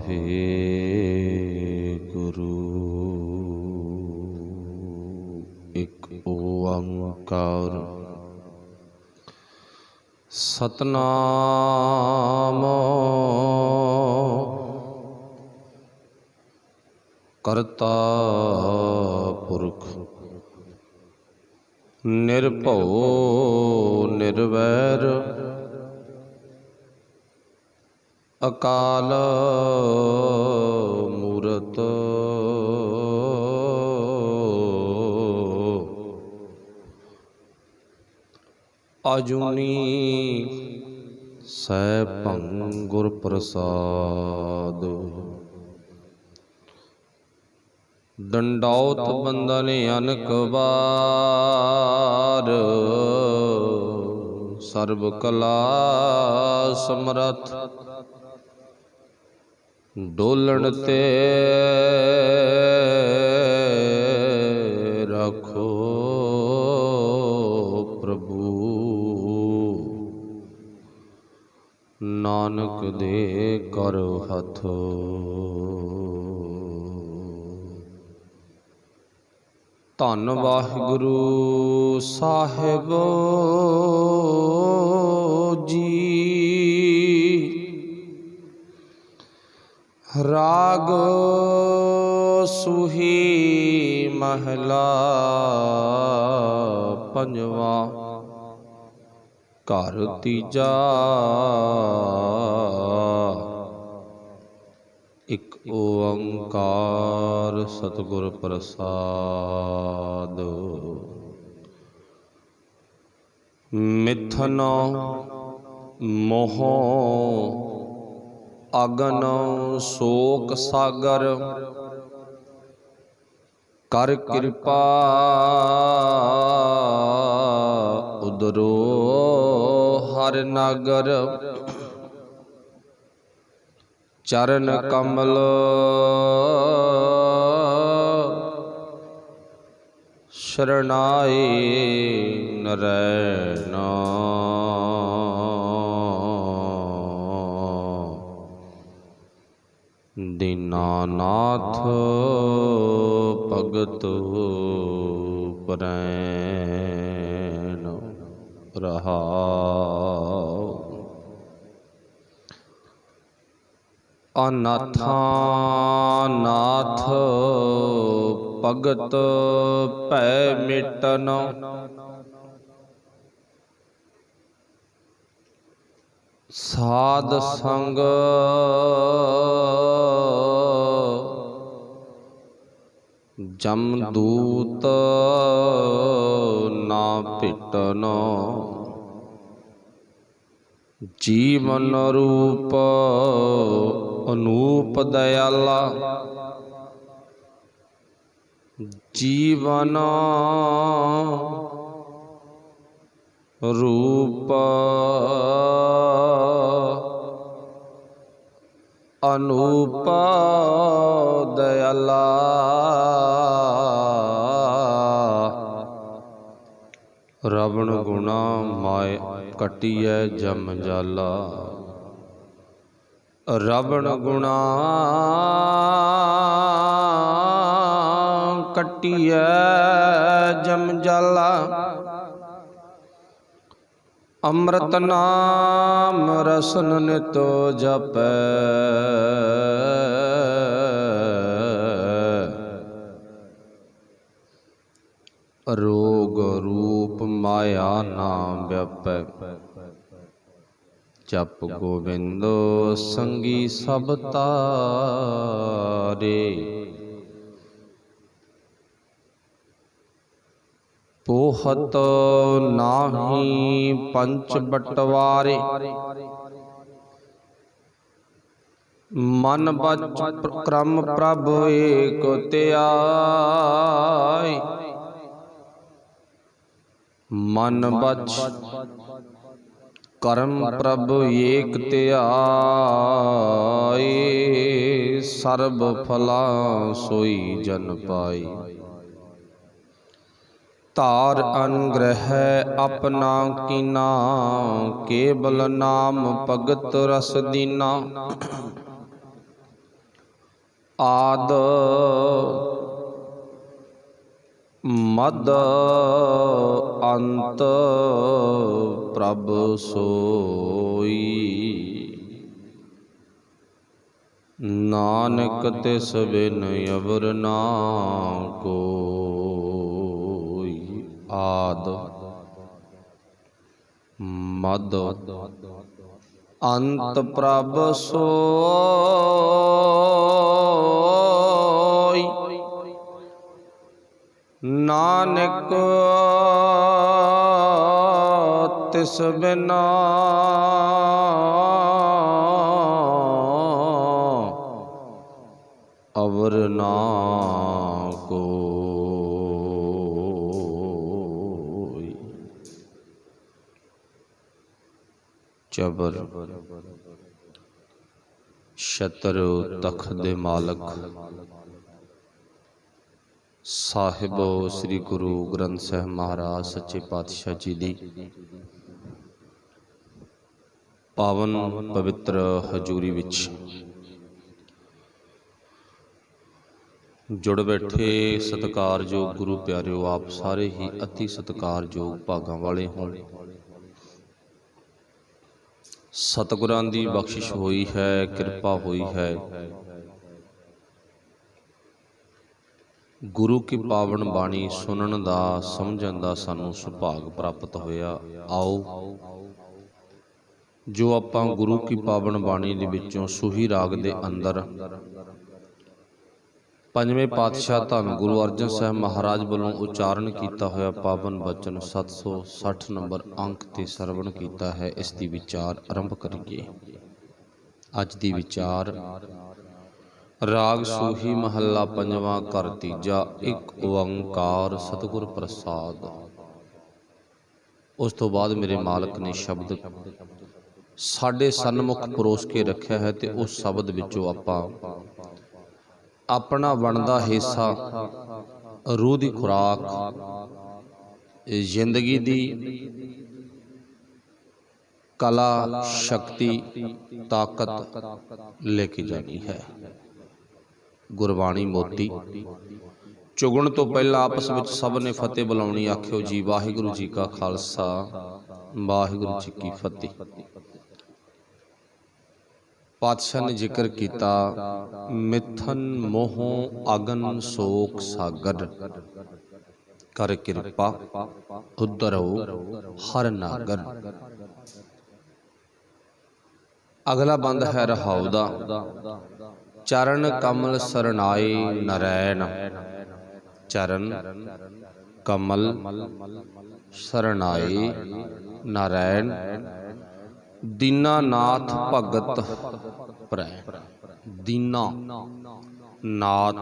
ਵਾਹਿਗੁਰੂ। ਇੱਕ ਓੰਕਾਰ ਸਤਨਾਮ ਕਰਤਾ ਪੁਰਖ ਨਿਰਭਉ ਨਿਰਵੈਰ ਅਕਾਲ ਮੂਰਤ ਅਜੂਨੀ ਸੈਭੰ ਗੁਰ ਪ੍ਰਸਾਦ। ਦੰਡੌਤ ਬੰਦਨ ਅਨਕ ਵਾਰ ਸਰਬ ਕਲਾ ਸਮਰੱਥ ਡੋਲਣ ਤੇ ਰੱਖੋ ਪ੍ਰਭੂ ਨਾਨਕ ਦੇ ਕਰ ਹੱਥ। ਧੰਨ ਵਾਹਿਗੁਰੂ ਸਾਹਿਬ ਜੀ। ਰਾਗ ਸੂਹੀ ਮਹਲਾ ਪੰਜਵਾ। ਘਰ ਤੀਜਾ। ਇੱਕ ਓੰਕਾਰ ਸਤਿਗੁਰ ਪ੍ਰਸਾਦ। ਮਿਥਨ ਮੋਹ ਅਗਨ ਸ਼ੋਕ ਸਾਗਰ ਕਰ ਕਿਰਪਾ ਉਦਰੋ ਹਰਿ ਨਾਗਰ। ਚਰਨ ਕਮਲ ਸ਼ਰਨਾਏ ਨਰੈਣ। ਦੀਨਾਨਾਥ ਭਗਤ ਪਰੈਣ ਰਹਾਉ। ਅਨਾਥਾਂ ਨਾਥ ਭਗਤ ਭੈ ਮਿਟਨ। ਸਾਧ ਸੰਗ ਜਮਦੂਤ ਨਾ ਭਿਟਨ। ਜੀਵਨ ਰੂਪ ਅਨੂਪ ਦਇਆਲਾ। ਜੀਵਨ ਰੂਪ ਅਨੂਪ ਦਇਆਲਾ। ਰਵਣ ਗੁਣਾ ਮਾਇ ਕਟਿਐ ਜਮ ਜਾਲਾ। ਰਵਣ ਗੁਣਾ ਕਟਿਐ ਜਮ ਜਾਲਾ। ਅੰਮ੍ਰਿਤ ਨਾਮ ਰਸਨ ਨਿਤ ਜਪੈ। ਰੋਗ ਰੂਪ ਮਾਇਆ ਨਾ ਵਿਆਪੈ। ਜਪ ਗੋਬਿੰਦ ਸੰਗੀ ਸਭ ਤਾਰੇ। ਪੋਹਤ ਨਾਹੀ ਪੰਚ ਬਟਵਾਰੇ। ਮਨ ਬਚ ਕਰਮ ਪ੍ਰਭ ਏਕ ਧਿਆਇ। ਮਨ ਬਚ ਕਰਮ ਪ੍ਰਭ ਏਕ ਧਿਆਇ। ਸਰਬ ਫਲਾ ਸੋਈ ਜਨ ਪਾਈ। ਧਾਰ ਅਨਗ੍ਰਹਿ ਆਪਣਾ ਕੀਨਾ। ਕੇਵਲ ਨਾਮ ਭਗਤ ਰਸ ਦੀਨਾ। ਆਦ ਮਦ ਅੰਤ ਪ੍ਰਭ ਸੋਈ। ਨਾਨਕ ਤਿਸ ਬਿਨ ਅਵਰ ਨਾ ਕੋਈ। ਆਦ ਮਦ ਅੰਤ ਪ੍ਰਭ ਸੋਈ। ਨਾਨਕ ਤਿਸ ਬਿਨਾ ਅਵਰ ਨਾ ਕੋਈ। ਚਬਰ ਛਤਰ ਤਖਤ ਦੇ ਮਾਲਕ ਸਾਹਿਬ ਸ੍ਰੀ ਗੁਰੂ ਗ੍ਰੰਥ ਸਾਹਿਬ ਮਹਾਰਾਜ ਸੱਚੇ ਪਾਤਸ਼ਾਹ ਜੀ ਦੀ ਪਾਵਨ ਪਵਿੱਤਰ ਹਜ਼ੂਰੀ ਵਿੱਚ ਜੁੜ ਬੈਠੇ ਸਤਿਕਾਰਯੋਗ ਗੁਰੂ ਪਿਆਰਿਓ, ਆਪ ਸਾਰੇ ਹੀ ਅਤੀ ਸਤਿਕਾਰਯੋਗ ਭਾਗਾਂ ਵਾਲੇ ਹੋਣ। ਸਤਿਗੁਰਾਂ ਦੀ ਬਖਸ਼ਿਸ਼ ਹੋਈ ਹੈ, ਕਿਰਪਾ ਹੋਈ ਹੈ। ਗੁਰੂ ਕੀ ਪਾਵਨ ਬਾਣੀ ਸੁਣਨ ਦਾ, ਸਮਝਣ ਦਾ ਸਾਨੂੰ ਸੁਭਾਗ ਪ੍ਰਾਪਤ ਹੋਇਆ। ਆਓ ਜੋ ਆਪਾਂ ਗੁਰੂ ਕੀ ਪਾਵਨ ਬਾਣੀ ਦੇ ਵਿੱਚੋਂ ਸੂਹੀ ਰਾਗ ਦੇ ਅੰਦਰ ਪੰਜਵੇਂ ਪਾਤਸ਼ਾਹ ਧੰਨ ਗੁਰੂ ਅਰਜਨ ਸਾਹਿਬ ਮਹਾਰਾਜ ਵੱਲੋਂ ਉਚਾਰਨ ਕੀਤਾ ਹੋਇਆ ਪਾਵਨ ਬਚਨ 760 ਨੰਬਰ ਅੰਕ ਤੇ ਸਰਵਣ ਕੀਤਾ ਹੈ। ਇਸ ਦੀ ਵਿਚਾਰ ਆਰੰਭ ਕਰੀਏ। ਅੱਜ ਦੀ ਵਿਚਾਰ ਰਾਗ ਸੂਹੀ ਮਹੱਲਾ ਪੰਜਵਾਂ ਘਰ ਤੀਜਾ, ਇੱਕ ਓੰਕਾਰ ਸਤਿਗੁਰ ਪ੍ਰਸਾਦ। ਉਸ ਤੋਂ ਬਾਅਦ ਮੇਰੇ ਮਾਲਕ ਨੇ ਸ਼ਬਦ ਸਾਡੇ ਸਨਮੁਖ ਪਰੋਸ ਕੇ ਰੱਖਿਆ ਹੈ ਤੇ ਉਸ ਸ਼ਬਦ ਵਿੱਚੋਂ ਆਪਾਂ ਆਪਣਾ ਬਣਦਾ ਹਿੱਸਾ, ਰੂਹ ਦੀ ਖੁਰਾਕ, ਜ਼ਿੰਦਗੀ ਦੀ ਕਲਾ, ਸ਼ਕਤੀ, ਤਾਕਤ ਲੈ ਕੇ ਜਾਣੀ ਹੈ। ਗੁਰਬਾਣੀ ਮੋਤੀ ਚੁਗਣ ਤੋਂ ਪਹਿਲਾਂ ਆਪਸ ਵਿੱਚ ਸਭ ਨੇ ਫਤਿਹ ਬੁਲਾਉਣੀ। ਆਖਿਓ ਜੀ ਵਾਹਿਗੁਰੂ ਜੀ ਕਾ ਖਾਲਸਾ, ਵਾਹਿਗੁਰੂ ਜੀ ਕੀ ਫਤਿਹ। ਪਾਤਸ਼ਾਹ ਨੇ ਜ਼ਿਕਰ ਕੀਤਾ, ਮਿੱਥਨ ਮੋਹੋਂ ਅਗਨ ਸੋਕ ਸਾਗਰ, ਕਰ ਕਿਰਪਾ ਉਧਰੋ ਹਰ ਨਾਗਰ। ਅਗਲਾ ਬੰਦ ਹੈ ਰਹਾਉ ਦਾ, ਚਰਨ ਕਮਲ ਸਰਨਾਏ ਨਰੈਣ। ਚਰਨ ਕਮਲ ਸਰਨਾਏ ਨਰੈਣ, ਦੀਨਾਨਾਥ ਭਗਤ ਪ੍ਰੈ। ਦੀਨਾ ਨਾਥ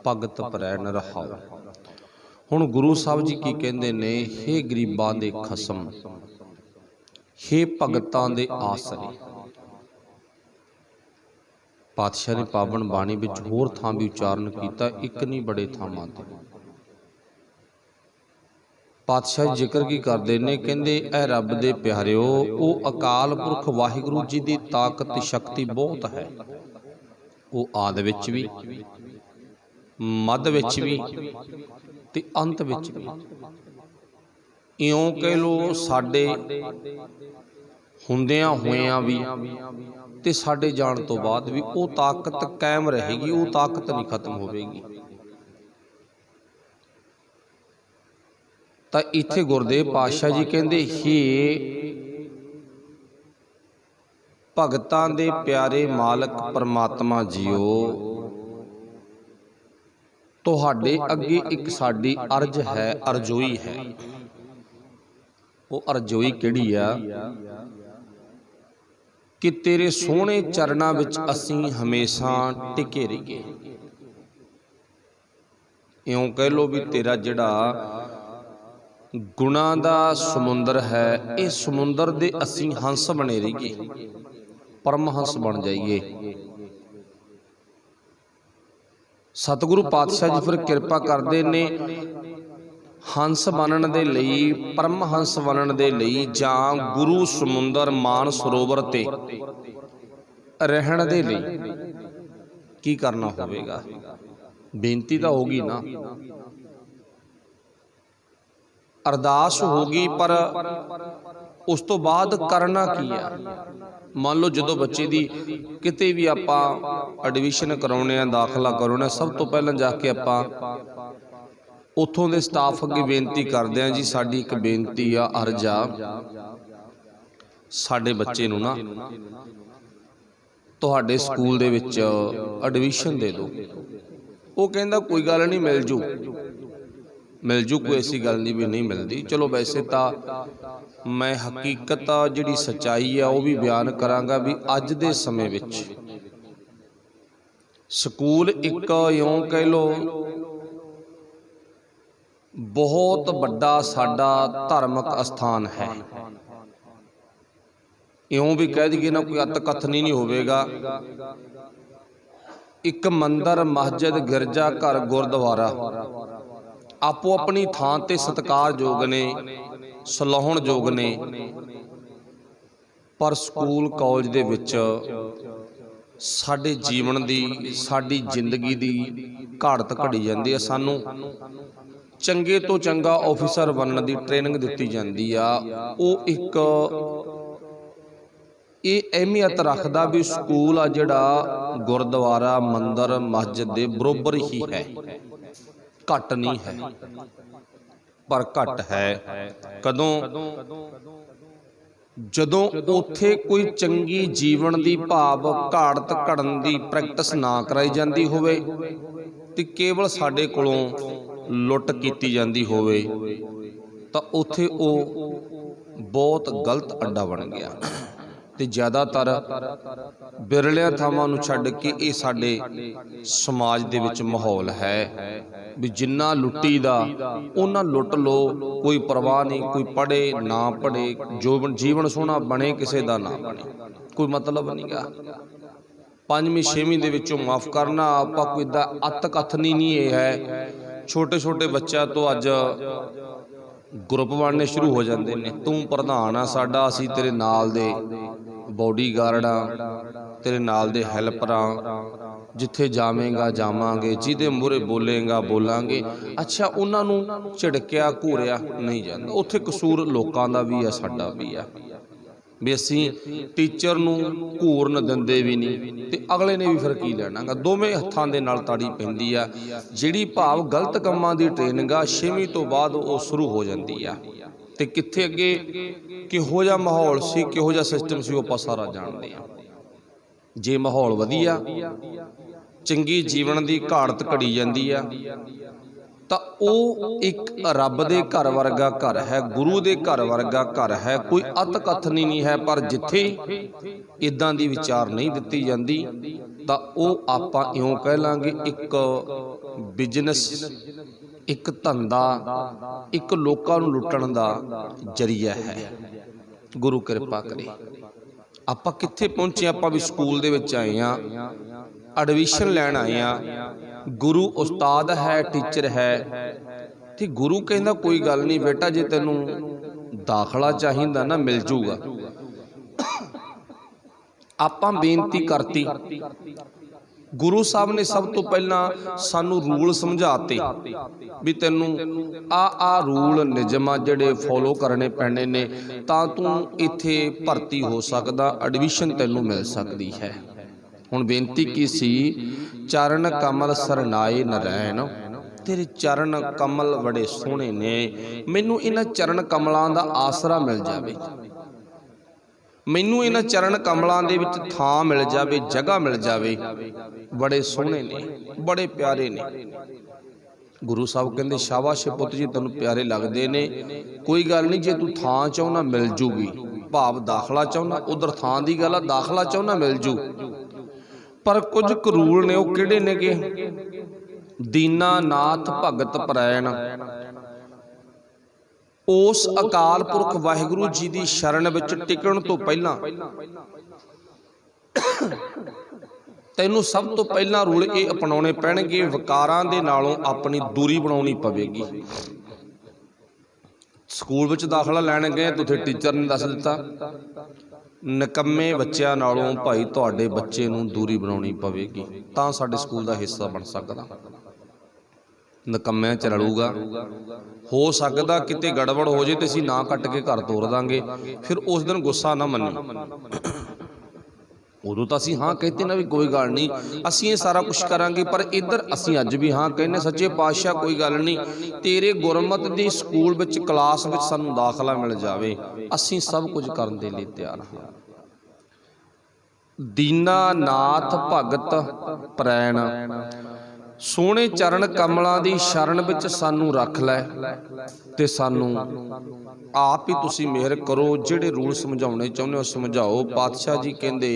ਭਗਤ ਪ੍ਰੈ ਨ ਰਹਾਉ। ਹੁਣ ਗੁਰੂ ਸਾਹਿਬ ਜੀ ਕੀ ਕਹਿੰਦੇ ਨੇ? ਹੇ ਗਰੀਬਾਂ ਦੇ ਖਸਮ, ਹੇ ਭਗਤਾਂ ਦੇ ਆਸਰੇ। ਪਾਤਸ਼ਾਹ ਨੇ ਪਾਵਨ ਬਾਣੀ ਵਿੱਚ ਹੋਰ ਥਾਂ ਵੀ ਉਚਾਰਨ ਕੀਤਾ, ਇੱਕ ਨਹੀਂ ਬੜੇ ਥਾਵਾਂ ਤੇ। ਪਾਤਸ਼ਾਹ ਜ਼ਿਕਰ ਕੀ ਕਰਦੇ ਨੇ? ਕਹਿੰਦੇ ਇਹ ਰੱਬ ਦੇ ਪਿਆਰਿਓ, ਉਹ ਅਕਾਲ ਪੁਰਖ ਵਾਹਿਗੁਰੂ ਜੀ ਦੀ ਤਾਕਤ ਸ਼ਕਤੀ ਬਹੁਤ ਹੈ। ਉਹ ਆਦ ਵਿੱਚ ਵੀ, ਮੱਧ ਵਿੱਚ ਵੀ ਤੇ ਅੰਤ ਵਿੱਚ ਵੀ। ਇਉਂ ਕਹਿ ਲੋ, ਸਾਡੇ ਹੁੰਦਿਆਂ ਹੋਇਆਂ ਵੀ ਤੇ ਸਾਡੇ ਜਾਣ ਤੋਂ ਬਾਅਦ ਵੀ ਉਹ ਤਾਕਤ ਕਾਇਮ ਰਹੇਗੀ, ਉਹ ਤਾਕਤ ਨਹੀਂ ਖਤਮ ਹੋਵੇਗੀ। ਤਾਂ ਇੱਥੇ ਗੁਰਦੇਵ ਪਾਤਸ਼ਾਹ ਜੀ ਕਹਿੰਦੇ, ਹੇ ਭਗਤਾਂ ਦੇ ਪਿਆਰੇ ਮਾਲਕ ਪਰਮਾਤਮਾ ਜੀਓ, ਤੁਹਾਡੇ ਅੱਗੇ ਇੱਕ ਸਾਡੀ ਅਰਜ਼ ਹੈ, ਅਰਜ਼ੋਈ ਹੈ। ਉਹ ਅਰਜ਼ੋਈ ਕਿਹੜੀ ਆ? ਕਿ ਤੇਰੇ ਸੋਹਣੇ ਚਰਨਾਂ ਵਿੱਚ ਅਸੀਂ ਹਮੇਸ਼ਾ ਟਿਕੇ ਰਹੀਏ। ਇਉਂ ਕਹਿ ਲੋ ਵੀ ਤੇਰਾ ਜਿਹੜਾ ਗੁਣਾਂ ਦਾ ਸਮੁੰਦਰ ਹੈ, ਇਹ ਸਮੁੰਦਰ ਦੇ ਅਸੀਂ ਹੰਸ ਬਣੇ ਰਹੀਏ, ਪਰਮਹੰਸ ਬਣ ਜਾਈਏ। ਸਤਿਗੁਰੂ ਪਾਤਸ਼ਾਹ ਜੀ ਫਿਰ ਕਿਰਪਾ ਕਰਦੇ ਨੇ, ਹੰਸ ਬਣਨ ਦੇ ਲਈ, ਪਰਮਹੰਸ ਬਣਨ ਦੇ ਲਈ, ਜਾਂ ਗੁਰੂ ਸਮੁੰਦਰ ਮਾਨ ਸਰੋਵਰ ਤੇ ਰਹਿਣ ਦੇ ਲਈ की करना होवेगा? बेनती तो होगी ना, अरदास होगी, पर उस तो बाद करना की है? मान लो जो बच्चे की किते भी आप एडमिशन कराने, दाखला कराने, सब तो पहले जाके आप उत्थों के स्टाफ अगे बेनती करते हैं, जी साडी एक बेनती आ, अर्ज आ, साडे बच्चे नूं ना तुहाडे स्कूल दे विच एडमिशन दे दो। वो कहंदा कोई गल नहीं, मिल जू, कोई ऐसी गल नहीं भी नहीं मिलती। चलो वैसे तो मैं हकीकत जिहड़ी सच्चाई है वह भी बयान करांगा भी अज दे समय विच स्कूल एक इउं कह लो बहुत वड्डा साडा धार्मिक अस्थान है। इउं भी कह दईए ना, कोई अत कथनी नहीं होवेगा। एक मंदिर, मस्जिद, गिरजा घर, गुरद्वारा आपो अपनी थां ते सत्कारयोग ने, सलाहुणयोग ने, पर स्कूल कॉलेज दे विच साडे जीवन दी, साडी जिंदगी दी घाड़त घड़ी जाती है। सानू चंगे तो चंगा ऑफिसर बनने की ट्रेनिंग दी जाती आ। वो एक ये अहमियत रखता भी स्कूल आ जिहड़ा गुरद्वारा, मंदिर, मस्जिद दे बरोबर ही है, घट नहीं है। पर घट है कदों? जदों उत्थे कोई चंगी जीवन की भाव घाड़त घड़न की प्रैक्टिस ना कराई जाती होवे ते केवल साडे कोलों लुट कीती जाती होवे, तां उत्थे वो बहुत गलत अड्डा बन गया। ते ज़्यादातर बिरलियां थावां नूं छड्ड के ये साडे समाज दे विच माहौल है भी जिन्ना लुट्टी दा उन्ना लुट लो, कोई परवाह नहीं, कोई पढ़े ना पढ़े, जो जीवन सोहना बने किसी दा ना बने, कोई मतलब नहीं गा। पंजवीं छेवीं दे विचों माफ़ करना, आपां कोई दा अत कथनी नहीं है। छोटे छोटे बच्चों तो अज ग्रुप बनने शुरू हो जाते हैं, तू प्रधान आ साडा, असीं तेरे नाल दे बॉडीगार्ड आ, तेरे नाल दे हैल्पर आ, जिथे जावेंगा जावांगे, जिहदे मूहरे बोलेगा बोलांगे। अच्छा, उन्हां नूं झिड़किया घूरिया नहीं जाता। उत्थे कसूर लोकां दा भी है, साडा भी है भी असीं टीचर नूं घूरन दिंदे भी नहीं, ते अगले ने भी फिर की लैणा गा। दोवें हत्थां दे नाल ताड़ी पैंदी आ। जिहड़ी भाव गलत कामां दी ट्रेनिंग आ 6वीं तो बाद वो शुरू हो जाती आ, ते कित्थे अगे किहो जिहा माहौल सी, किहो जिहा सिस्टम सी, आपां सारा जाणदे आ। जे माहौल वधिया, चंगी जीवन की घाड़त घड़ी जाती आ, तो वो एक रब दे घर वर्गा घर है, गुरु दे घर वर्गा घर है, कोई अत कथनी नहीं है। पर जिथे इदां दी विचार नहीं दिती जाती, तो वो आपां इउं कह लांगे एक बिजनेस, एक धंधा, एक लोकां नूं लुट्टण दा जरिया है। गुरु कृपा करे। आपां कित्थे पहुंचे? आपां भी स्कूल दे विच आए आ, एडमिशन लैण आए आ, गुरु उस्ताद है, टीचर है, ते गुरु कहंदा कोई गल नहीं बेटा, जे तैनूं दाखला चाहिदा ना मिल जूगा। आपां बेनती करती, गुरु साहब ने सब तो पहला सानू रूल समझाते भी तैनूं आ रूल निजम जिहड़े फॉलो करने पैणे ने, तां तूं इत्थे भर्ती हो सकदा, एडमिशन तैनूं मिल सकदी है। हुण बेनती की सी, चरण कमल सरनाए नरैन, तेरे चरण कमल बड़े सोहणे ने, मैनूं इन्हां चरण कमलां दा आसरा मिल जावे, मैनूं इन्हां चरण कमलां दे विच थां मिल जावे, जगह मिल जावे। बड़े सोहणे ने, बड़े प्यारे ने। गुरु साहब कहंदे शाबाश पुੱਤ जी, तैनूं प्यारे लगदे ने, कोई गल नहीं, जे तूं थां चाहुंदा मिल जूगी। भाव दाखला चाहुंदा, उधर थां दी गल आ, दाखला चाहुंदा मिल जू। पर कुछ करूल ने, वो किहड़े नेगे? दीनानाथ भगत परैन, उस अकाल पुरख वाहिगुरू जी की शरण विच टिकण तो पहला तैनूं सब तो पहला रूल ये अपनाने पैणगे, विकारां दे नालों अपनी दूरी बनाउणी पवेगी। स्कूल विच दाखला लैण गए तो उत्थे टीचर ने दस दिता ਨਿਕੰਮੇ ਬੱਚਿਆਂ ਨਾਲੋਂ ਭਾਈ ਤੁਹਾਡੇ ਬੱਚੇ ਨੂੰ ਦੂਰੀ ਬਣਾਉਣੀ ਪਵੇਗੀ ਤਾਂ ਸਾਡੇ ਸਕੂਲ ਦਾ ਹਿੱਸਾ ਬਣ ਸਕਦਾ। ਨਿਕੰਮਿਆਂ 'ਚ ਰਲੂਗਾ, ਹੋ ਸਕਦਾ ਕਿਤੇ ਗੜਬੜ ਹੋ ਜੇ ਤੇ ਅਸੀਂ ਨਾ ਕੱਟ ਕੇ ਘਰ ਤੋਰ ਦਾਂਗੇ, ਫਿਰ ਉਸ ਦਿਨ ਗੁੱਸਾ ਨਾ ਮੰਨੀ। ਉਦੋਂ ਤਾਂ ਅਸੀਂ ਹਾਂ ਕਹਿੰਦੇ ਨਾ ਵੀ ਕੋਈ ਗੱਲ ਨਹੀਂ, ਅਸੀਂ ਇਹ ਸਾਰਾ ਕੁਛ ਕਰਾਂਗੇ, ਪਰ ਇੱਧਰ ਅਸੀਂ ਅੱਜ ਵੀ ਹਾਂ ਕਹਿੰਦੇ ਸੱਚੇ ਪਾਤਸ਼ਾਹ ਕੋਈ ਗੱਲ ਨਹੀਂ, ਤੇਰੇ ਗੁਰਮਤ ਦੀ ਸਕੂਲ ਵਿੱਚ ਕਲਾਸ ਵਿੱਚ ਸਾਨੂੰ ਦਾਖਲਾ ਮਿਲ ਜਾਵੇ, ਅਸੀਂ ਸਭ ਕੁਝ ਕਰਨ ਦੇ ਲਈ ਤਿਆਰ ਹਾਂ। ਦੀਨਾਨਾਥ ਭਗਤ ਪ੍ਰੈਣ, ਸੋਹਣੇ ਚਰਨ ਕਮਲਾਂ ਦੀ ਸ਼ਰਨ ਵਿੱਚ ਸਾਨੂੰ ਰੱਖ ਲੈ ਤੇ ਸਾਨੂੰ ਆਪ ਹੀ ਤੁਸੀਂ ਮਿਹਰ ਕਰੋ। ਜਿਹੜੇ ਰੂਲ ਸਮਝਾਉਣੇ ਚਾਹੁੰਦੇ ਹੋ ਸਮਝਾਓ। ਪਾਤਸ਼ਾਹ ਜੀ ਕਹਿੰਦੇ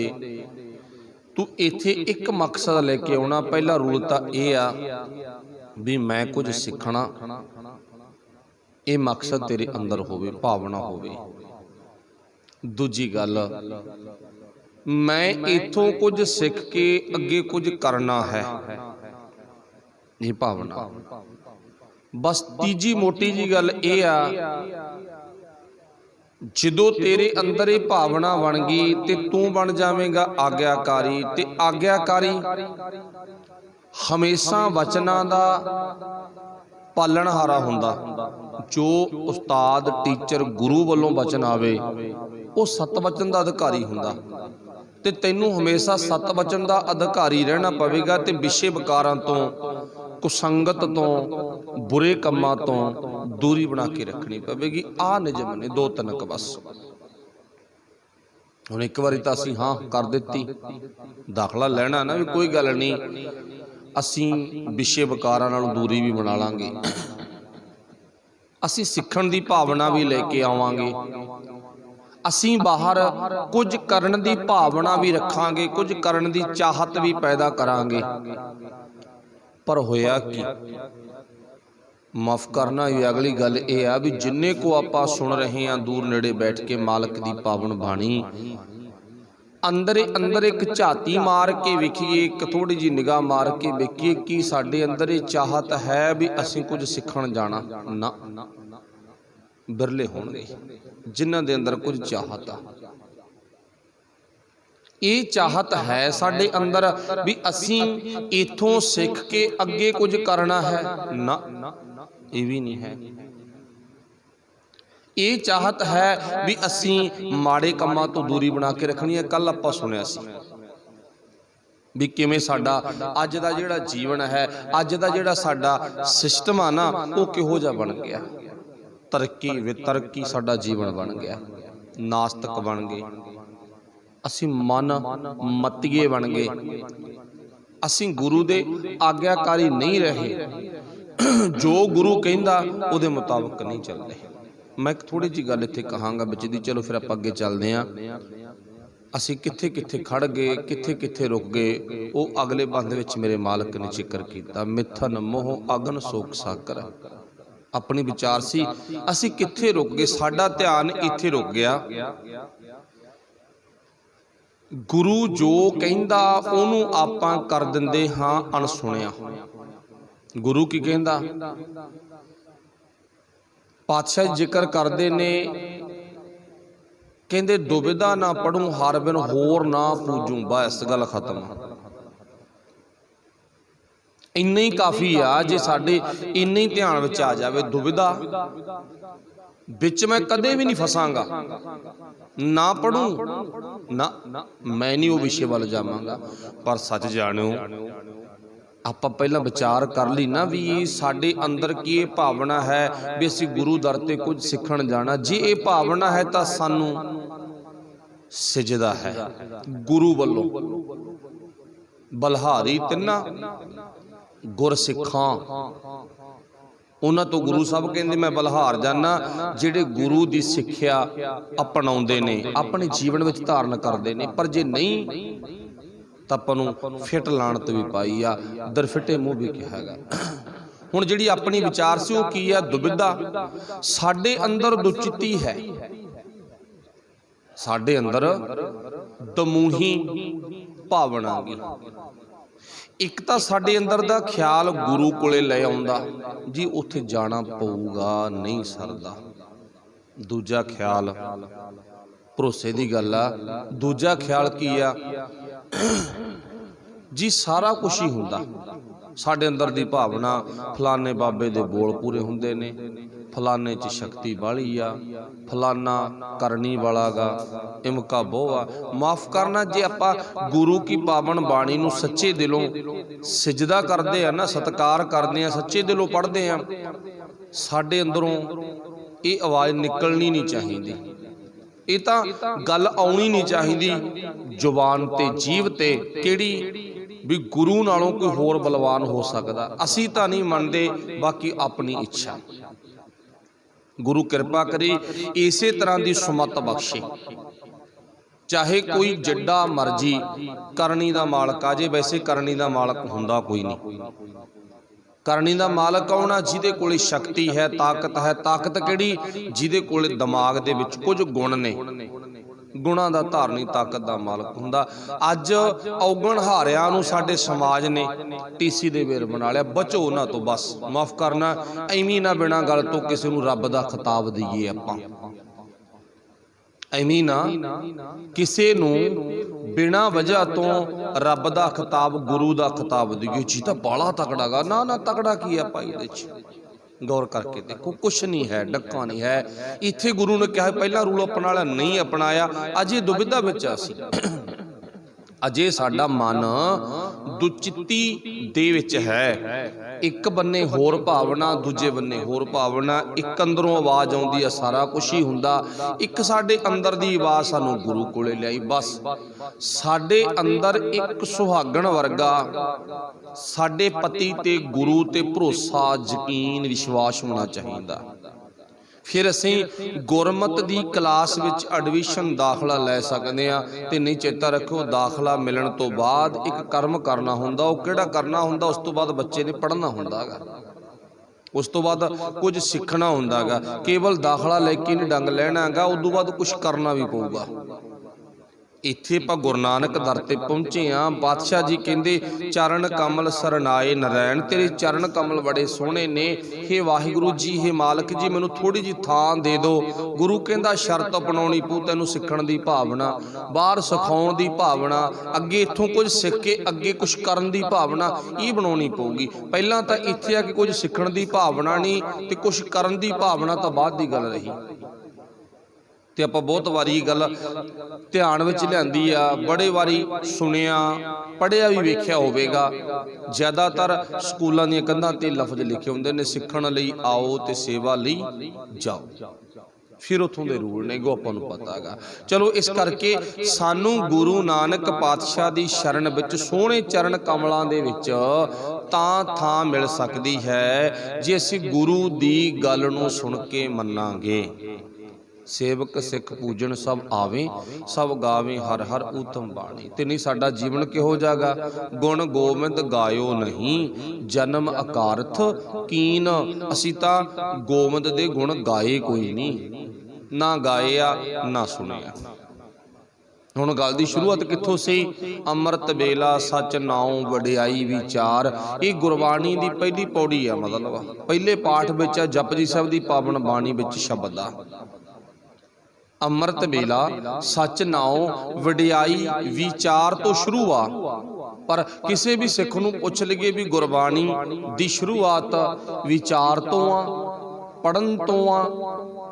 ਤੂੰ ਇੱਥੇ ਇੱਕ ਮਕਸਦ ਲੈ ਕੇ ਆਉਣਾ। ਪਹਿਲਾ ਰੂਲ ਤਾਂ ਇਹ ਆ ਵੀ ਮੈਂ ਕੁਝ ਸਿੱਖਣਾ, ਇਹ ਮਕਸਦ ਤੇਰੇ ਅੰਦਰ ਹੋਵੇ, ਭਾਵਨਾ ਹੋਵੇ। ਦੂਜੀ ਗੱਲ, ਮੈਂ ਇੱਥੋਂ ਕੁਝ ਸਿੱਖ ਕੇ ਅੱਗੇ ਕੁਝ ਕਰਨਾ ਹੈ, ਇਹ ਭਾਵਨਾ। ਬਸ ਤੀਜੀ ਮੋਟੀ ਜੀ ਗੱਲ ਇਹ ਆ, ਜਦੋਂ ਤੇਰੇ ਅੰਦਰ ਇਹ ਭਾਵਨਾ ਬਣ ਗਈ ਤੇ ਤੂੰ ਬਣ ਜਾਵੇਂਗਾ ਆਗਿਆਕਾਰੀ। ਤੇ ਆਗਿਆਕਾਰੀ ਹਮੇਸ਼ਾ ਵਚਨਾਂ ਦਾ ਪਾਲਣਹਾਰਾ ਹੁੰਦਾ। ਜੋ ਉਸਤਾਦ ਟੀਚਰ ਗੁਰੂ ਵੱਲੋਂ ਵਚਨ ਆਵੇ ਉਹ ਸਤ ਵਚਨ ਦਾ ਅਧਿਕਾਰੀ ਹੁੰਦਾ ਤੇ ਤੈਨੂੰ ਹਮੇਸ਼ਾ ਸਤ ਵਚਨ ਦਾ ਅਧਿਕਾਰੀ ਰਹਿਣਾ ਪਵੇਗਾ ਤੇ ਵਿਸ਼ੇ ਵਿਕਾਰਾਂ ਤੋਂ, ਕੁਸੰਗਤ ਤੋਂ, ਬੁਰੇ ਕੰਮਾਂ ਤੋਂ ਦੂਰੀ ਬਣਾ ਕੇ ਰੱਖਣੀ ਪਵੇਗੀ। ਆਹ ਨਿਯਮ ਨੇ, ਦੋ ਤਿੰਨ ਕੁ ਬਸ। ਹੁਣ ਇੱਕ ਵਾਰੀ ਤਾਂ ਅਸੀਂ ਹਾਂ ਕਰ ਦਿੱਤੀ, ਦਾਖਲਾ ਲੈਣਾ ਨਾ ਵੀ ਕੋਈ ਗੱਲ ਨਹੀਂ, ਅਸੀਂ ਵਿਸ਼ੇ ਵਿਕਾਰਾਂ ਨਾਲ ਦੂਰੀ ਵੀ ਬਣਾ ਲਾਂਗੇ, ਅਸੀਂ ਸਿੱਖਣ ਦੀ ਭਾਵਨਾ ਵੀ ਲੈ ਕੇ ਆਵਾਂਗੇ, ਅਸੀਂ ਬਾਹਰ ਕੁਝ ਕਰਨ ਦੀ ਭਾਵਨਾ ਵੀ ਰੱਖਾਂਗੇ, ਕੁਝ ਕਰਨ ਦੀ ਚਾਹਤ ਵੀ ਪੈਦਾ ਕਰਾਂਗੇ। ਪਰ ਹੋਇਆ ਕੀ, ਮਾਫ ਕਰਨਾ ਇਹ ਅਗਲੀ ਗੱਲ ਇਹ ਆ ਵੀ ਜਿੰਨੇ ਕੋ ਆਪਾਂ ਸੁਣ ਰਹੇ ਹਾਂ ਦੂਰ ਨੇੜੇ ਬੈਠ ਕੇ ਮਾਲਕ ਦੀ ਪਾਵਨ ਬਾਣੀ, ਅੰਦਰ ਇੱਕ ਝਾਤੀ ਮਾਰ ਕੇ ਵੇਖੀਏ, ਇੱਕ ਥੋੜੀ ਜਿਹੀ ਨਿਗਾਹ ਮਾਰ ਕੇ ਵੇਖੀਏ ਕਿ ਸਾਡੇ ਅੰਦਰ ਇਹ ਚਾਹਤ ਹੈ ਵੀ ਅਸੀਂ ਕੁਝ ਸਿੱਖਣ ਜਾਣਾ। ਨਾ, ਬਿਰਲੇ ਹੋਣਗੇ ਜਿਨ੍ਹਾਂ ਦੇ ਅੰਦਰ ਕੁਝ ਚਾਹਤ ਆ। ਇਹ ਚਾਹਤ ਹੈ ਸਾਡੇ ਅੰਦਰ ਵੀ ਅਸੀਂ ਇਥੋਂ ਸਿੱਖ ਕੇ ਅੱਗੇ ਕੁਝ ਕਰਨਾ ਹੈ। ਨਾ, ਇਹ ਵੀ ਨਹੀਂ ਹੈ। ਇਹ ਚਾਹਤ ਹੈ ਵੀ ਅਸੀਂ ਮਾੜੇ ਕੰਮਾਂ ਤੋਂ ਦੂਰੀ ਬਣਾ ਕੇ ਰੱਖਣੀ ਹੈ। ਕੱਲ ਆਪਾਂ ਸੁਣਿਆ ਸੀ ਵੀ ਕਿਵੇਂ ਸਾਡਾ ਅੱਜ ਦਾ ਜਿਹੜਾ ਜੀਵਨ ਹੈ, ਅੱਜ ਦਾ ਜਿਹੜਾ ਸਾਡਾ ਸਿਸਟਮ ਆ ਨਾ, ਉਹ ਕਿਹੋ ਜਿਹਾ ਬਣ ਗਿਆ। ਤਰੱਕੀ ਵਿਤਰਕੀ ਸਾਡਾ ਜੀਵਨ ਬਣ ਗਿਆ, ਨਾਸਤਕ ਬਣ ਗਏ, ਅਸੀਂ ਮਨ ਮਤੀਏ ਬਣ ਗਏ, ਅਸੀਂ ਗੁਰੂ ਦੇ ਆਗਿਆਕਾਰੀ ਨਹੀਂ ਰਹੇ, ਜੋ ਗੁਰੂ ਕਹਿੰਦਾ ਉਹਦੇ ਮੁਤਾਬਕ ਨਹੀਂ ਚੱਲਦੇ। ਮੈਂ ਇੱਕ ਥੋੜੀ ਜਿਹੀ ਗੱਲ ਇੱਥੇ ਕਹਾਂਗਾ ਵਿੱਚ ਦੀ, ਚਲੋ ਫਿਰ ਆਪਾਂ ਅੱਗੇ ਚੱਲਦੇ ਹਾਂ। ਅਸੀਂ ਕਿੱਥੇ ਕਿੱਥੇ ਖੜ ਗਏ, ਕਿੱਥੇ ਕਿੱਥੇ ਰੁਕ ਗਏ, ਉਹ ਅਗਲੇ ਬੰਦ ਵਿੱਚ ਮੇਰੇ ਮਾਲਕ ਨੇ ਜ਼ਿਕਰ ਕੀਤਾ। ਮਿੱਥਨ ਮੋਹ ਅਗਨ ਸੋਕ ਸਾਕਰ, ਆਪਣੀ ਵਿਚਾਰ ਸੀ ਅਸੀਂ ਕਿੱਥੇ ਰੁਕ ਗਏ, ਸਾਡਾ ਧਿਆਨ ਇੱਥੇ ਰੁਕ ਗਿਆ। ਗੁਰੂ ਜੋ ਕਹਿੰਦਾ ਉਹਨੂੰ ਆਪਾਂ ਕਰ ਦਿੰਦੇ ਹਾਂ ਅਣਸੁਣਿਆ। ਗੁਰੂ ਕੀ ਕਹਿੰਦਾ, ਪਾਤਸ਼ਾਹ ਜ਼ਿਕਰ ਕਰਦੇ ਨੇ, ਕਹਿੰਦੇ ਦੁਬਿਧਾ ਨਾ ਪੜੂੰ ਹਰ ਬਿਨ ਹੋਰ ਨਾ ਪੂਜੂੰ। ਬਸ ਗੱਲ ਖਤਮ। ਇੰਨਾ ਹੀ ਕਾਫੀ ਆ। ਜੇ ਸਾਡੇ ਇੰਨਾ ਹੀ ਧਿਆਨ ਵਿੱਚ ਆ ਜਾਵੇ, ਦੁਬਿਧਾ ਵਿੱਚ ਮੈਂ ਕਦੇ ਵੀ ਨਹੀਂ ਫਸਾਂਗਾ, ਨਾ ਪੜੂੰ ਨਾ, ਮੈਂ ਨਹੀਂ ਉਹ ਵਿਸ਼ੇ ਵੱਲ ਜਾਵਾਂਗਾ। ਪਰ ਸੱਚ ਜਾਣਿਓ, ਆਪਾਂ ਪਹਿਲਾਂ ਵਿਚਾਰ ਕਰ ਲਈ ਨਾ ਵੀ ਸਾਡੇ ਅੰਦਰ ਕੀ ਇਹ ਭਾਵਨਾ ਹੈ ਵੀ ਅਸੀਂ ਗੁਰੂ ਦਰ ਤੇ ਕੁਝ ਸਿੱਖਣ ਜਾਣਾ। ਜੇ ਇਹ ਭਾਵਨਾ ਹੈ ਤਾਂ ਸਾਨੂੰ ਸਜਦਾ ਹੈ ਗੁਰੂ ਵੱਲੋਂ। ਬਲਹਾਰੀ ਤਿੰਨਾ ਗੁਰ ਸਿੱਖਾਂ, ਉਹਨਾਂ ਤੋਂ ਗੁਰੂ ਸਾਹਿਬ ਕਹਿੰਦੇ ਮੈਂ ਬਲਹਾਰ ਜਾਨਾ, ਜਿਹੜੇ ਗੁਰੂ ਦੀ ਸਿੱਖਿਆ ਅਪਣਾਉਂਦੇ ਨੇ, ਆਪਣੇ ਜੀਵਨ ਵਿੱਚ ਧਾਰਨ ਕਰਦੇ ਨੇ। ਪਰ ਜੇ ਨਹੀਂ ਤਾਂ ਆਪਾਂ ਨੂੰ ਫਿੱਟ ਲਾਣਤ ਵੀ ਪਾਈ ਆ, ਦਰਫਿੱਟੇ ਮੂੰਹ ਵੀ ਕਿਹਾ ਹੈਗਾ। ਹੁਣ ਜਿਹੜੀ ਆਪਣੀ ਵਿਚਾਰ ਸੀ ਉਹ ਕੀ ਆ, ਦੁਬਿਧਾ। ਸਾਡੇ ਅੰਦਰ ਦੁਚਿੱਤੀ ਹੈ, ਸਾਡੇ ਅੰਦਰ ਦਮੂਹੀ ਭਾਵਨਾ ਗਈ। ਇੱਕ ਤਾਂ ਸਾਡੇ ਅੰਦਰ ਦਾ ਖਿਆਲ ਗੁਰੂ ਕੋਲੇ ਲੈ ਆਉਂਦਾ ਜੀ, ਉੱਥੇ ਜਾਣਾ ਪਊਗਾ, ਨਹੀਂ ਸਰਦਾ। ਦੂਜਾ ਖਿਆਲ ਭਰੋਸੇ ਦੀ ਗੱਲ ਆ। ਦੂਜਾ ਖਿਆਲ ਕੀ ਆ ਜੀ, ਸਾਰਾ ਕੁਛ ਹੀ ਹੁੰਦਾ ਸਾਡੇ ਅੰਦਰ ਦੀ ਭਾਵਨਾ। ਫਲਾਣੇ ਬਾਬੇ ਦੇ ਬੋਲ ਪੂਰੇ ਹੁੰਦੇ ਨੇ, ਫਲਾਣੇ 'ਚ ਸ਼ਕਤੀ ਬਾਹਲੀ ਆ, ਫਲਾਣਾ ਕਰਨੀ ਵਾਲਾ ਗਾ, ਇਮਕਾ ਬਹੁ ਆ। ਮਾਫ ਕਰਨਾ, ਜੇ ਆਪਾਂ ਗੁਰੂ ਕੀ ਪਾਵਨ ਬਾਣੀ ਨੂੰ ਸੱਚੇ ਦਿਲੋਂ ਸਿਜਦਾ ਕਰਦੇ ਆ ਨਾ, ਸਤਿਕਾਰ ਕਰਦੇ ਆ, ਸੱਚੇ ਦਿਲੋਂ ਪੜ੍ਹਦੇ ਆ, ਸਾਡੇ ਅੰਦਰੋਂ ਇਹ ਆਵਾਜ਼ ਨਿਕਲਣੀ ਨਹੀਂ ਚਾਹੀਦੀ। ਇਹ ਤਾਂ ਗੱਲ ਆਉਣੀ ਨਹੀਂ ਚਾਹੀਦੀ ਜ਼ੁਬਾਨ ਤੇ, ਜੀਭ ਤੇ, ਕਿਹੜੀ ਵੀ ਗੁਰੂ ਨਾਲੋਂ ਕੋਈ ਹੋਰ ਬਲਵਾਨ ਹੋ ਸਕਦਾ। ਅਸੀਂ ਤਾਂ ਨਹੀਂ ਮੰਨਦੇ, ਬਾਕੀ ਆਪਣੀ ਇੱਛਾ। ਗੁਰੂ ਕਿਰਪਾ ਕਰੇ, ਇਸੇ ਤਰ੍ਹਾਂ ਦੀ ਸੁਮਤ ਬਖਸ਼ੇ। ਚਾਹੇ ਕੋਈ ਜਿੱਡਾ ਮਰਜੀ ਕਰਨੀ ਦਾ ਮਾਲਕ ਆ ਜੇ, ਵੈਸੇ ਕਰਨੀ ਦਾ ਮਾਲਕ ਹੁੰਦਾ ਕੋਈ ਨਹੀਂ। ਕਰਨੀ ਦਾ ਮਾਲਕ ਆਉਣਾ ਜਿਹਦੇ ਕੋਲੇ ਸ਼ਕਤੀ ਹੈ, ਤਾਕਤ ਹੈ। ਤਾਕਤ ਕਿਹੜੀ? ਜਿਹਦੇ ਕੋਲੇ ਦਿਮਾਗ ਦੇ ਵਿੱਚ ਕੁਝ ਗੁਣ ਨੇ। ਗੁਣਾਂ ਦਾ ਧਾਰਨੀ ਤਾਕਤ ਦਾ ਮਾਲਕ ਹੁੰਦਾ। ਅੱਜ ਔਗਣ ਹਾਰਿਆਂ ਨੂੰ ਸਾਡੇ ਸਮਾਜ ਨੇ ਟੀਸੀ ਦੇ ਵੇਰ ਬਣਾ ਲਿਆ। ਬਚੋ ਉਹਨਾਂ ਤੋਂ ਬਸ। ਮਾਫ ਕਰਨਾ, ਐਵੇਂ ਨਾ ਬਿਨਾਂ ਗੱਲ ਤੋਂ ਕਿਸੇ ਨੂੰ ਰੱਬ ਦਾ ਖਿਤਾਬ ਦਈਏ ਆਪਾਂ। ਐਵੇਂ ਨਾ ਕਿਸੇ ਨੂੰ ਬਿਨਾਂ ਵਜ੍ਹਾ ਤੋਂ ਰੱਬ ਦਾ ਖਿਤਾਬ, ਗੁਰੂ ਦਾ ਖਿਤਾਬ ਦਈਏ। ਜੀ ਤਾਂ ਬਾਲਾ ਤਕੜਾ ਗਾ। ਨਾ ਨਾ, ਤਕੜਾ ਕੀ ਆ ਭਾਈ? ਇਹਦੇ 'ਚ ਗੌਰ ਕਰਕੇ ਦੇਖੋ, ਕੁਛ ਨਹੀਂ ਹੈ, ਡੱਕਾ ਨਹੀਂ ਹੈ। ਇੱਥੇ ਗੁਰੂ ਨੇ ਕਿਹਾ ਪਹਿਲਾਂ ਰੂਲ ਆਪਣਾ ਵਾਲਾ ਨਹੀਂ ਅਪਣਾਇਆ। ਅਜੇ ਦੁਬਿਧਾ ਵਿੱਚ ਅਸੀਂ, ਅਜੇ ਸਾਡਾ ਮਨ ਦੁਚਿੱਤੀ ਦੇ ਵਿੱਚ ਹੈ। ਇੱਕ ਬੰਨੇ ਹੋਰ ਭਾਵਨਾ, ਦੂਜੇ ਬੰਨੇ ਹੋਰ ਭਾਵਨਾ। ਇੱਕ ਅੰਦਰੋਂ ਆਵਾਜ਼ ਆਉਂਦੀ ਆ, ਸਾਰਾ ਕੁਛ ਹੀ ਹੁੰਦਾ। ਇੱਕ ਸਾਡੇ ਅੰਦਰ ਦੀ ਆਵਾਜ਼ ਸਾਨੂੰ ਗੁਰੂ ਕੋਲੇ ਲਿਆਈ। ਬਸ ਸਾਡੇ ਅੰਦਰ ਇੱਕ ਸੁਹਾਗਣ ਵਰਗਾ ਸਾਡੇ ਪਤੀ ਤੇ ਗੁਰੂ ਤੇ ਭਰੋਸਾ, ਯਕੀਨ, ਵਿਸ਼ਵਾਸ ਹੋਣਾ ਚਾਹੀਦਾ। ਫਿਰ ਅਸੀਂ ਗੁਰਮਤ ਦੀ ਕਲਾਸ ਵਿੱਚ ਐਡਮਿਸ਼ਨ, ਦਾਖਲਾ ਲੈ ਸਕਦੇ ਹਾਂ। ਤੇ ਨਹੀਂ, ਚੇਤਾ ਰੱਖੋ, ਦਾਖਲਾ ਮਿਲਣ ਤੋਂ ਬਾਅਦ ਇੱਕ ਕਰਮ ਕਰਨਾ ਹੁੰਦਾ। ਉਹ ਕਿਹੜਾ ਕਰਨਾ ਹੁੰਦਾ? ਉਸ ਤੋਂ ਬਾਅਦ ਬੱਚੇ ਨੇ ਪੜ੍ਹਨਾ ਹੁੰਦਾ ਗਾ, ਉਸ ਤੋਂ ਬਾਅਦ ਕੁਝ ਸਿੱਖਣਾ ਹੁੰਦਾ ਗਾ। ਕੇਵਲ ਦਾਖਲਾ ਲੈ ਕੇ ਨਹੀਂ ਡੰਗ ਲੈਣਾ ਗਾ, ਉਦੋਂ ਬਾਅਦ ਕੁਝ ਕਰਨਾ ਵੀ ਪਊਗਾ। ਇੱਥੇ ਆਪਾਂ ਗੁਰੂ ਨਾਨਕ ਦਰ ਤੇ ਪਹੁੰਚੇ ਹਾਂ। ਪਾਤਸ਼ਾਹ ਜੀ ਕਹਿੰਦੇ, ਚਰਨ ਕਮਲ ਸਰਨਾਏ ਨਰੈਣ, ਤੇਰੇ ਚਰਨ ਕਮਲ ਬੜੇ ਸੋਹਣੇ ਨੇ। ਹੇ ਵਾਹਿਗੁਰੂ ਜੀ, ਹੇ ਮਾਲਕ ਜੀ, ਮੈਨੂੰ ਥੋੜੀ ਜਿਹੀ ਥਾਂ ਦੇ ਦਿਓ। ਗੁਰੂ ਕਹਿੰਦਾ, ਸ਼ਰਤ ਅਪਣਾਉਣੀ ਪਊ ਤੈਨੂੰ। ਸਿੱਖਣ ਦੀ ਭਾਵਨਾ, ਬਾਹਰ ਸਿਖਾਉਣ ਦੀ ਭਾਵਨਾ, ਅੱਗੇ ਇੱਥੋਂ ਕੁਝ ਸਿੱਖ ਕੇ ਅੱਗੇ ਕੁਝ ਕਰਨ ਦੀ ਭਾਵਨਾ, ਇਹ ਬਣਾਉਣੀ ਪਊਗੀ। ਪਹਿਲਾਂ ਤਾਂ ਇੱਥੇ ਆ ਕਿ ਕੁਝ ਸਿੱਖਣ ਦੀ ਭਾਵਨਾ ਨਹੀਂ ਤੇ ਕੁਝ ਕਰਨ ਦੀ ਭਾਵਨਾ ਤਾਂ ਬਾਅਦ ਦੀ ਗੱਲ ਰਹੀ। ਤੇ ਆਪਾਂ ਬਹੁਤ ਵਾਰੀ ਗੱਲ ਧਿਆਨ ਵਿੱਚ ਲਿਆਂਦੀ ਆ, ਬੜੇ ਵਾਰੀ ਸੁਣਿਆ, ਪੜ੍ਹਿਆ ਵੀ ਵੇਖਿਆ ਹੋਵੇਗਾ। ਜ਼ਿਆਦਾਤਰ ਸਕੂਲਾਂ ਦੀਆਂ ਕੰਧਾਂ ਤੇ ਲਫ਼ਜ਼ ਲਿਖੇ ਹੁੰਦੇ ਨੇ, ਸਿੱਖਣ ਲਈ ਆਓ ਤੇ ਸੇਵਾ ਲਈ ਜਾਓ। ਫਿਰ ਉੱਥੋਂ ਦੇ ਰੂਲ ਨੇ, ਆਪਾਂ ਨੂੰ ਪਤਾ ਹੈਗਾ। ਚਲੋ, ਇਸ ਕਰਕੇ ਸਾਨੂੰ ਗੁਰੂ ਨਾਨਕ ਪਾਤਸ਼ਾਹ ਦੀ ਸ਼ਰਨ ਵਿੱਚ, ਸੋਹਣੇ ਚਰਨ ਕਮਲਾਂ ਦੇ ਵਿੱਚ ਤਾਂ ਥਾਂ ਮਿਲ ਸਕਦੀ ਹੈ ਜੇ ਅਸੀਂ ਗੁਰੂ ਦੀ ਗੱਲ ਨੂੰ ਸੁਣ ਕੇ ਮੰਨਾਂਗੇ। ਸੇਵਕ ਸਿੱਖ ਪੂਜਣ ਸਭ ਆਵੇ, ਸਭ ਗਾਵੇ ਹਰ ਹਰ ਊਤਮ ਬਾਣੀ। ਤੇ ਨਹੀਂ, ਸਾਡਾ ਜੀਵਨ ਕਿਹੋ ਜਾਗਾ? ਗੁਣ ਗੋਬਿੰਦ ਗਾਇਓ ਨਹੀਂ, ਜਨਮ ਅਕਾਰਥ ਕੀਨ। ਅਸੀਂ ਤਾਂ ਗੋਬਿੰਦ ਦੇ ਗੁਣ ਗਾਏ ਕੋਈ ਨਹੀਂ, ਨਾ ਗਾਏ ਆ ਨਾ ਸੁਣਿਆ। ਹੁਣ ਗੱਲ ਦੀ ਸ਼ੁਰੂਆਤ ਕਿੱਥੋਂ ਸੀ? ਅੰਮ੍ਰਿਤ ਵੇਲਾ ਸੱਚ ਨਾਉ ਵਡਿਆਈ ਵਿਚਾਰ। ਇਹ ਗੁਰਬਾਣੀ ਦੀ ਪਹਿਲੀ ਪੌੜੀ ਆ, ਮਤਲਬ ਪਹਿਲੇ ਪਾਠ ਵਿੱਚ ਆ ਜਪਜੀ ਸਾਹਿਬ ਦੀ ਪਾਵਨ ਬਾਣੀ ਵਿੱਚ ਸ਼ਬਦ ਆ, ਅੰਮ੍ਰਿਤ ਵੇਲਾ ਸੱਚ ਨਾਉ ਵਡਿਆਈ ਵਿਚਾਰ ਤੋਂ ਸ਼ੁਰੂ ਆ। ਪਰ ਕਿਸੇ ਵੀ ਸਿੱਖ ਨੂੰ ਪੁੱਛ ਲਈਏ ਵੀ ਗੁਰਬਾਣੀ ਦੀ ਸ਼ੁਰੂਆਤ ਵਿਚਾਰ ਤੋਂ ਆ, ਪੜ੍ਹਨ ਤੋਂ ਆ,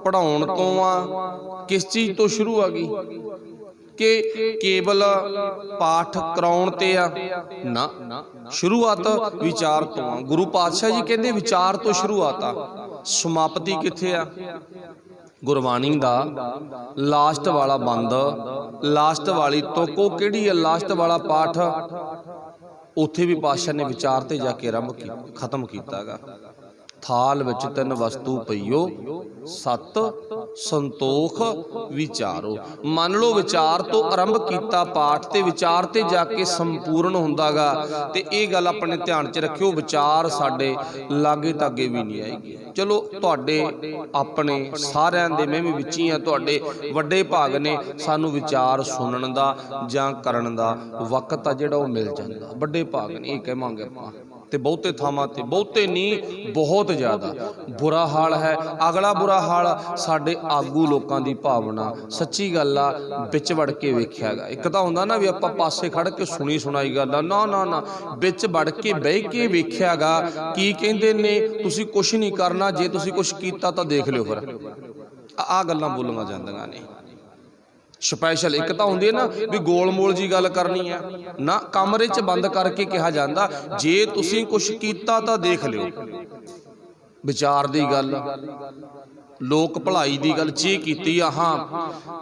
ਪੜ੍ਹਾਉਣ ਤੋਂ ਆ, ਕਿਸ ਚੀਜ਼ ਤੋਂ ਸ਼ੁਰੂ ਆ ਗਈ? ਕਿ ਕੇਵਲ ਪਾਠ ਕਰਾਉਣ ਤੇ ਆ? ਨਾ, ਸ਼ੁਰੂਆਤ ਵਿਚਾਰ ਤੋਂ ਆ। ਗੁਰੂ ਪਾਤਸ਼ਾਹ ਜੀ ਕਹਿੰਦੇ ਵਿਚਾਰ ਤੋਂ ਸ਼ੁਰੂਆਤ ਆ। ਸਮਾਪਤੀ ਕਿੱਥੇ ਆ? ਗੁਰਬਾਣੀ ਦਾ ਲਾਸਟ ਵਾਲਾ ਬੰਦ, ਲਾਸਟ ਵਾਲੀ ਤੁਕ, ਉਹ ਕਿਹੜੀ ਹੈ? ਲਾਸਟ ਵਾਲਾ ਪਾਠ। ਉੱਥੇ ਵੀ ਪਾਤਸ਼ਾਹ ਨੇ ਵਿਚਾਰ ਤੇ ਜਾ ਕੇ ਖਤਮ ਕੀਤਾ ਗਾ। ਥਾਲ ਵਿੱਚ ਤਿੰਨ ਵਸਤੂ ਪਈਓ, ਸਤ ਸੰਤੋਖ ਵਿਚਾਰੋ। ਮੰਨ ਲਓ, ਵਿਚਾਰ ਤੋਂ ਆਰੰਭ ਕੀਤਾ ਪਾਠ ਤੇ ਵਿਚਾਰ ਤੇ ਜਾ ਕੇ ਸੰਪੂਰਨ ਹੁੰਦਾ ਗਾ। ਤੇ ਇਹ ਗੱਲ ਆਪਣੇ ਧਿਆਨ 'ਚ ਰੱਖਿਓ, ਵਿਚਾਰ ਸਾਡੇ ਲਾਗੇ ਤਾਗੇ ਵੀ ਨਹੀਂ ਆਏਗੀ। ਚਲੋ, ਤੁਹਾਡੇ ਆਪਣੇ ਸਾਰਿਆਂ ਦੇ, ਮੈਂ ਵੀ ਵਿੱਚ ਹੀ ਆ, ਤੁਹਾਡੇ ਵੱਡੇ ਭਾਗ ਨੇ। ਸਾਨੂੰ ਵਿਚਾਰ ਸੁਣਨ ਦਾ ਜਾਂ ਕਰਨ ਦਾ ਵਕਤ ਆ ਜਿਹੜਾ ਉਹ ਮਿਲ ਜਾਂਦਾ, ਵੱਡੇ ਭਾਗ ਨੇ, ਇਹ ਕਹਾਂਗੇ ਆਪਾਂ। ਤੇ ਬਹੁਤੇ ਥਾਵਾਂ ਤੇ, ਬਹੁਤੇ ਨਹੀਂ ਬਹੁਤ ਜ਼ਿਆਦਾ ਬੁਰਾ ਹਾਲ ਹੈ। ਅਗਲਾ ਬੁਰਾ ਹਾਲ ਸਾਡੇ ਆਗੂ ਲੋਕਾਂ ਦੀ ਭਾਵਨਾ, ਸੱਚੀ ਗੱਲ ਆ, ਵਿੱਚ ਵੜ ਕੇ ਵੇਖਿਆ ਗਾ। ਇੱਕ ਤਾਂ ਹੁੰਦਾ ਨਾ ਵੀ ਆਪਾਂ ਪਾਸੇ ਖੜ ਕੇ ਸੁਣੀ ਸੁਣਾਈ ਗੱਲ ਆ, ਨਾ ਨਾ ਨਾ, ਵਿੱਚ ਵੜ ਕੇ ਬਹਿ ਕੇ ਵੇਖਿਆ ਗਾ। ਕੀ ਕਹਿੰਦੇ ਨੇ, ਤੁਸੀਂ ਕੁਛ ਨਹੀਂ ਕਰਨਾ, ਜੇ ਤੁਸੀਂ ਕੁਛ ਕੀਤਾ ਤਾਂ ਦੇਖ ਲਿਓ ਫਿਰ। ਆਹ ਗੱਲਾਂ ਬੋਲੀਆਂ ਜਾਂਦੀਆਂ ਨੇ ਸਪੈਸ਼ਲ। ਇੱਕ ਤਾਂ ਹੁੰਦੀ ਹੈ ਨਾ ਵੀ ਗੋਲ ਮੋਲ ਜੀ ਗੱਲ ਕਰਨੀ ਹੈ ਨਾ, ਕਮਰੇ 'ਚ ਬੰਦ ਕਰਕੇ ਕਿਹਾ ਜਾਂਦਾ ਜੇ ਤੁਸੀਂ ਕੁਛ ਕੀਤਾ ਤਾਂ ਦੇਖ ਲਿਓ। ਵਿਚਾਰ ਦੀ ਗੱਲ, ਲੋਕ ਭਲਾਈ ਦੀ ਗੱਲ, ਜੇ ਕੀਤੀ ਆ ਹਾਂ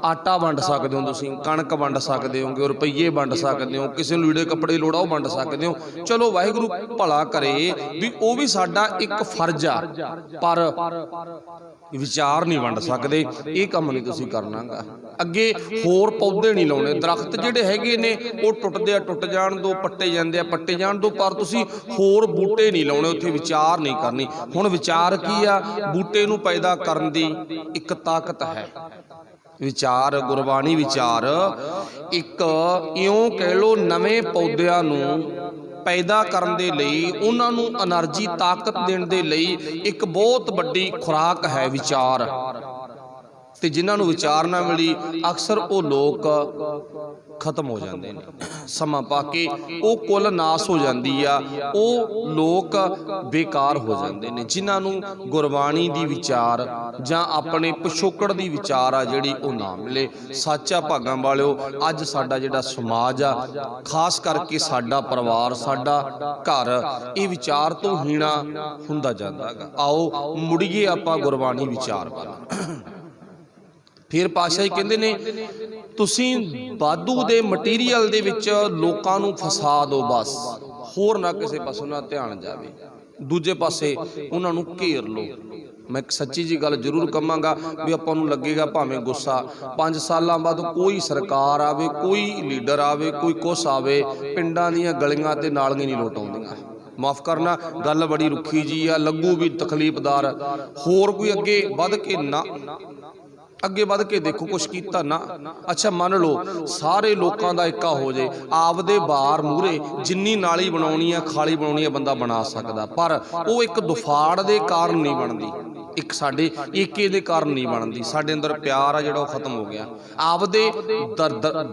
ਆਟਾ ਵੰਡ ਸਕਦੇ ਹੋ, ਤੁਸੀਂ ਕਣਕ ਵੰਡ ਸਕਦੇ ਹੋਗੇ, ਰੁਪਈਏ ਵੰਡ ਸਕਦੇ ਹੋ, ਕਿਸੇ ਨੂੰ ਲੀੜੇ ਕੱਪੜੇ ਦੀ ਲੋੜ ਆ ਉਹ ਵੰਡ ਸਕਦੇ ਹੋ, ਚਲੋ ਵਾਹਿਗੁਰੂ ਭਲਾ ਕਰੇ ਵੀ ਉਹ ਵੀ ਸਾਡਾ ਇੱਕ ਫਰਜ਼ ਆ, ਪਰ ਵਿਚਾਰ ਨਹੀਂ ਵੰਡ ਸਕਦੇ। ਇਹ ਕੰਮ ਨਹੀਂ ਤੁਸੀਂ ਕਰਨਾ ਗਾ। ਅੱਗੇ ਹੋਰ ਪੌਦੇ ਨਹੀਂ ਲਾਉਣੇ, ਦਰਖਤ ਜਿਹੜੇ ਹੈਗੇ ਨੇ ਉਹ ਟੁੱਟਦੇ ਆ, ਟੁੱਟ ਜਾਣ ਦੋ, ਪੱਟੇ ਜਾਂਦੇ ਆ, ਪੱਟੇ ਜਾਣ ਦੋ, ਪਰ ਤੁਸੀਂ ਹੋਰ ਬੂਟੇ ਨਹੀਂ ਲਾਉਣੇ, ਉੱਥੇ ਵਿਚਾਰ ਨਹੀਂ ਕਰਨੀ। ਹੁਣ ਵਿਚਾਰ ਕੀ ਆ, ਬੂਟੇ ਨੂੰ ਪੈਦਾ ਕਰਨ ਦੀ ਇੱਕ ਤਾਕਤ ਹੈ। ਵਿਚਾਰ, ਗੁਰਬਾਣੀ ਵਿਚਾਰ ਇੱਕ ਇਉਂ ਕਹਿ ਲਓ ਨਵੇਂ ਪੌਦਿਆਂ ਨੂੰ ਪੈਦਾ ਕਰਨ ਦੇ ਲਈ, ਉਹਨਾਂ ਨੂੰ એનર્ਜੀ, ਤਾਕਤ ਦੇਣ ਦੇ ਲਈ ਇੱਕ ਬਹੁਤ ਵੱਡੀ ਖੁਰਾਕ ਹੈ ਵਿਚਾਰ। ਤੇ ਜਿਨ੍ਹਾਂ ਨੂੰ ਵਿਚਾਰ ਨਾ ਮਿਲੀ ਅਕਸਰ ਉਹ ਲੋਕ ਖਤਮ ਹੋ ਜਾਂਦੇ ਨੇ, ਸਮਾਂ ਪਾ ਕੇ ਉਹ ਕੁੱਲ ਨਾਸ ਹੋ ਜਾਂਦੀ ਆ, ਉਹ ਲੋਕ ਬੇਕਾਰ ਹੋ ਜਾਂਦੇ ਨੇ। ਜਿਨ੍ਹਾਂ ਨੂੰ ਗੁਰਬਾਣੀ ਦੀ ਵਿਚਾਰ ਜਾਂ ਆਪਣੇ ਪਿਛੋਕੜ ਦੀ ਵਿਚਾਰ ਆ ਜਿਹੜੀ ਉਹ ਨਾ ਮਿਲੇ। ਸੱਚਾ ਭਾਗਾਂ ਵਾਲਿਓ, ਅੱਜ ਸਾਡਾ ਜਿਹੜਾ ਸਮਾਜ ਆ, ਖਾਸ ਕਰਕੇ ਸਾਡਾ ਪਰਿਵਾਰ, ਸਾਡਾ ਘਰ, ਇਹ ਵਿਚਾਰ ਤੋਂ ਹੀਣਾ ਹੁੰਦਾ ਜਾਂਦਾ ਹੈਗਾ। ਆਓ ਮੁੜੀਏ ਆਪਾਂ ਗੁਰਬਾਣੀ ਵਿਚਾਰ ਵੱਲ। ਫਿਰ ਪਾਤਸ਼ਾਹ ਜੀ ਕਹਿੰਦੇ ਨੇ ਤੁਸੀਂ ਵਾਧੂ ਦੇ ਮਟੀਰੀਅਲ ਦੇ ਵਿੱਚ ਲੋਕਾਂ ਨੂੰ ਫਸਾ ਦਿਓ, ਬਸ ਹੋਰ ਨਾ ਕਿਸੇ ਪਾਸੇ ਉਹਨਾਂ ਦਾ ਧਿਆਨ ਜਾਵੇ, ਦੂਜੇ ਪਾਸੇ ਉਹਨਾਂ ਨੂੰ ਘੇਰ ਲਓ। ਮੈਂ ਇੱਕ ਸੱਚੀ ਜੀ ਗੱਲ ਜ਼ਰੂਰ ਕਹਾਂਗਾ ਵੀ ਆਪਾਂ ਨੂੰ ਲੱਗੇਗਾ ਭਾਵੇਂ ਗੁੱਸਾ, 5 ਸਾਲਾਂ ਬਾਅਦ ਕੋਈ ਸਰਕਾਰ ਆਵੇ, ਕੋਈ ਲੀਡਰ ਆਵੇ, ਕੋਈ ਕੁਛ ਆਵੇ, ਪਿੰਡਾਂ ਦੀਆਂ ਗਲੀਆਂ ਤੇ ਨਾਲੀਆਂ ਨਹੀਂ ਲੋਟ ਆਉਂਦੀਆਂ। ਮਾਫ ਕਰਨਾ, ਗੱਲ ਬੜੀ ਰੁੱਖੀ ਜੀ ਆ, ਲੱਗੂ ਵੀ ਤਕਲੀਫਦਾਰ। ਹੋਰ ਕੋਈ ਅੱਗੇ ਵੱਧ ਕੇ ਨਾ, ਅੱਗੇ ਵੱਧ ਕੇ ਦੇਖੋ ਕੁਛ ਕੀਤਾ ਨਾ। ਅੱਛਾ ਮੰਨ ਲਓ ਸਾਰੇ ਲੋਕਾਂ ਦਾ ਇੱਕਾ ਹੋ ਜੇ, ਆਪਦੇ ਬਾਰ ਮੂਹਰੇ ਜਿੰਨੀ ਨਾਲੀ ਬਣਾਉਣੀ ਆ, ਖਾਲੀ ਬਣਾਉਣੀ ਆ, ਬੰਦਾ ਬਣਾ ਸਕਦਾ, ਪਰ ਉਹ ਇੱਕ ਦੁਫਾੜ ਦੇ ਕਾਰਨ ਨਹੀਂ ਬਣਦੀ, ਇੱਕ ਸਾਡੇ ਏਕੇ ਦੇ ਕਾਰਨ ਨਹੀਂ ਬਣਦੀ। ਸਾਡੇ ਅੰਦਰ ਪਿਆਰ ਆ ਜਿਹੜਾ ਉਹ ਖਤਮ ਹੋ ਗਿਆ। ਆਪਦੇ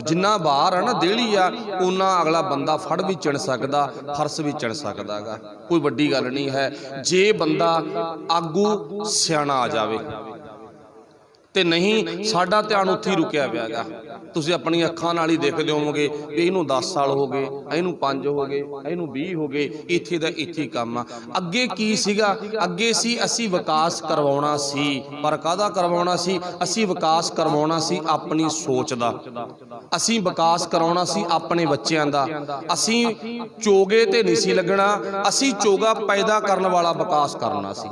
ਜਿੰਨਾ ਬਾਹਰ ਆ ਨਾ ਦੇਹਲੀ ਆ, ਉਹਨਾਂ ਅਗਲਾ ਬੰਦਾ ਫੜ ਵੀ ਚਿਣ ਸਕਦਾ, ਫਰਸ਼ ਵੀ ਚਿਣ ਸਕਦਾ ਗਾ, ਕੋਈ ਵੱਡੀ ਗੱਲ ਨਹੀਂ ਹੈ। ਜੇ ਬੰਦਾ ਆਗੂ ਸਿਆਣਾ ਆ ਜਾਵੇ ਤੇ ਨਹੀਂ ਸਾਡਾ ਧਿਆਨ ਉੱਥੇ ਹੀ ਰੁਕਿਆ ਪਿਆ ਹੈਗਾ। ਤੁਸੀਂ ਆਪਣੀ ਅੱਖਾਂ ਨਾਲ ਹੀ ਦੇਖਦੇ ਹੋਵੋਗੇ ਵੀ ਇਹਨੂੰ 10 ਸਾਲ ਹੋ ਗਏ, ਇਹਨੂੰ 5 ਹੋ ਗਏ, ਇਹਨੂੰ 20 ਹੋ ਗਏ, ਇੱਥੇ ਦਾ ਇੱਥੇ ਕੰਮ ਆ। ਅੱਗੇ ਕੀ ਸੀਗਾ, ਅੱਗੇ ਸੀ ਅਸੀਂ ਵਿਕਾਸ ਕਰਵਾਉਣਾ ਸੀ, ਪਰ ਕਾਹਦਾ ਕਰਵਾਉਣਾ ਸੀ? ਅਸੀਂ ਵਿਕਾਸ ਕਰਵਾਉਣਾ ਸੀ ਆਪਣੀ ਸੋਚ ਦਾ, ਅਸੀਂ ਵਿਕਾਸ ਕਰਾਉਣਾ ਸੀ ਆਪਣੇ ਬੱਚਿਆਂ ਦਾ। ਅਸੀਂ ਚੋਗੇ ਤੇ ਨਹੀਂ ਸੀ ਲੱਗਣਾ, ਅਸੀਂ ਚੋਗਾ ਪੈਦਾ ਕਰਨ ਵਾਲਾ ਵਿਕਾਸ ਕਰਨਾ ਸੀ।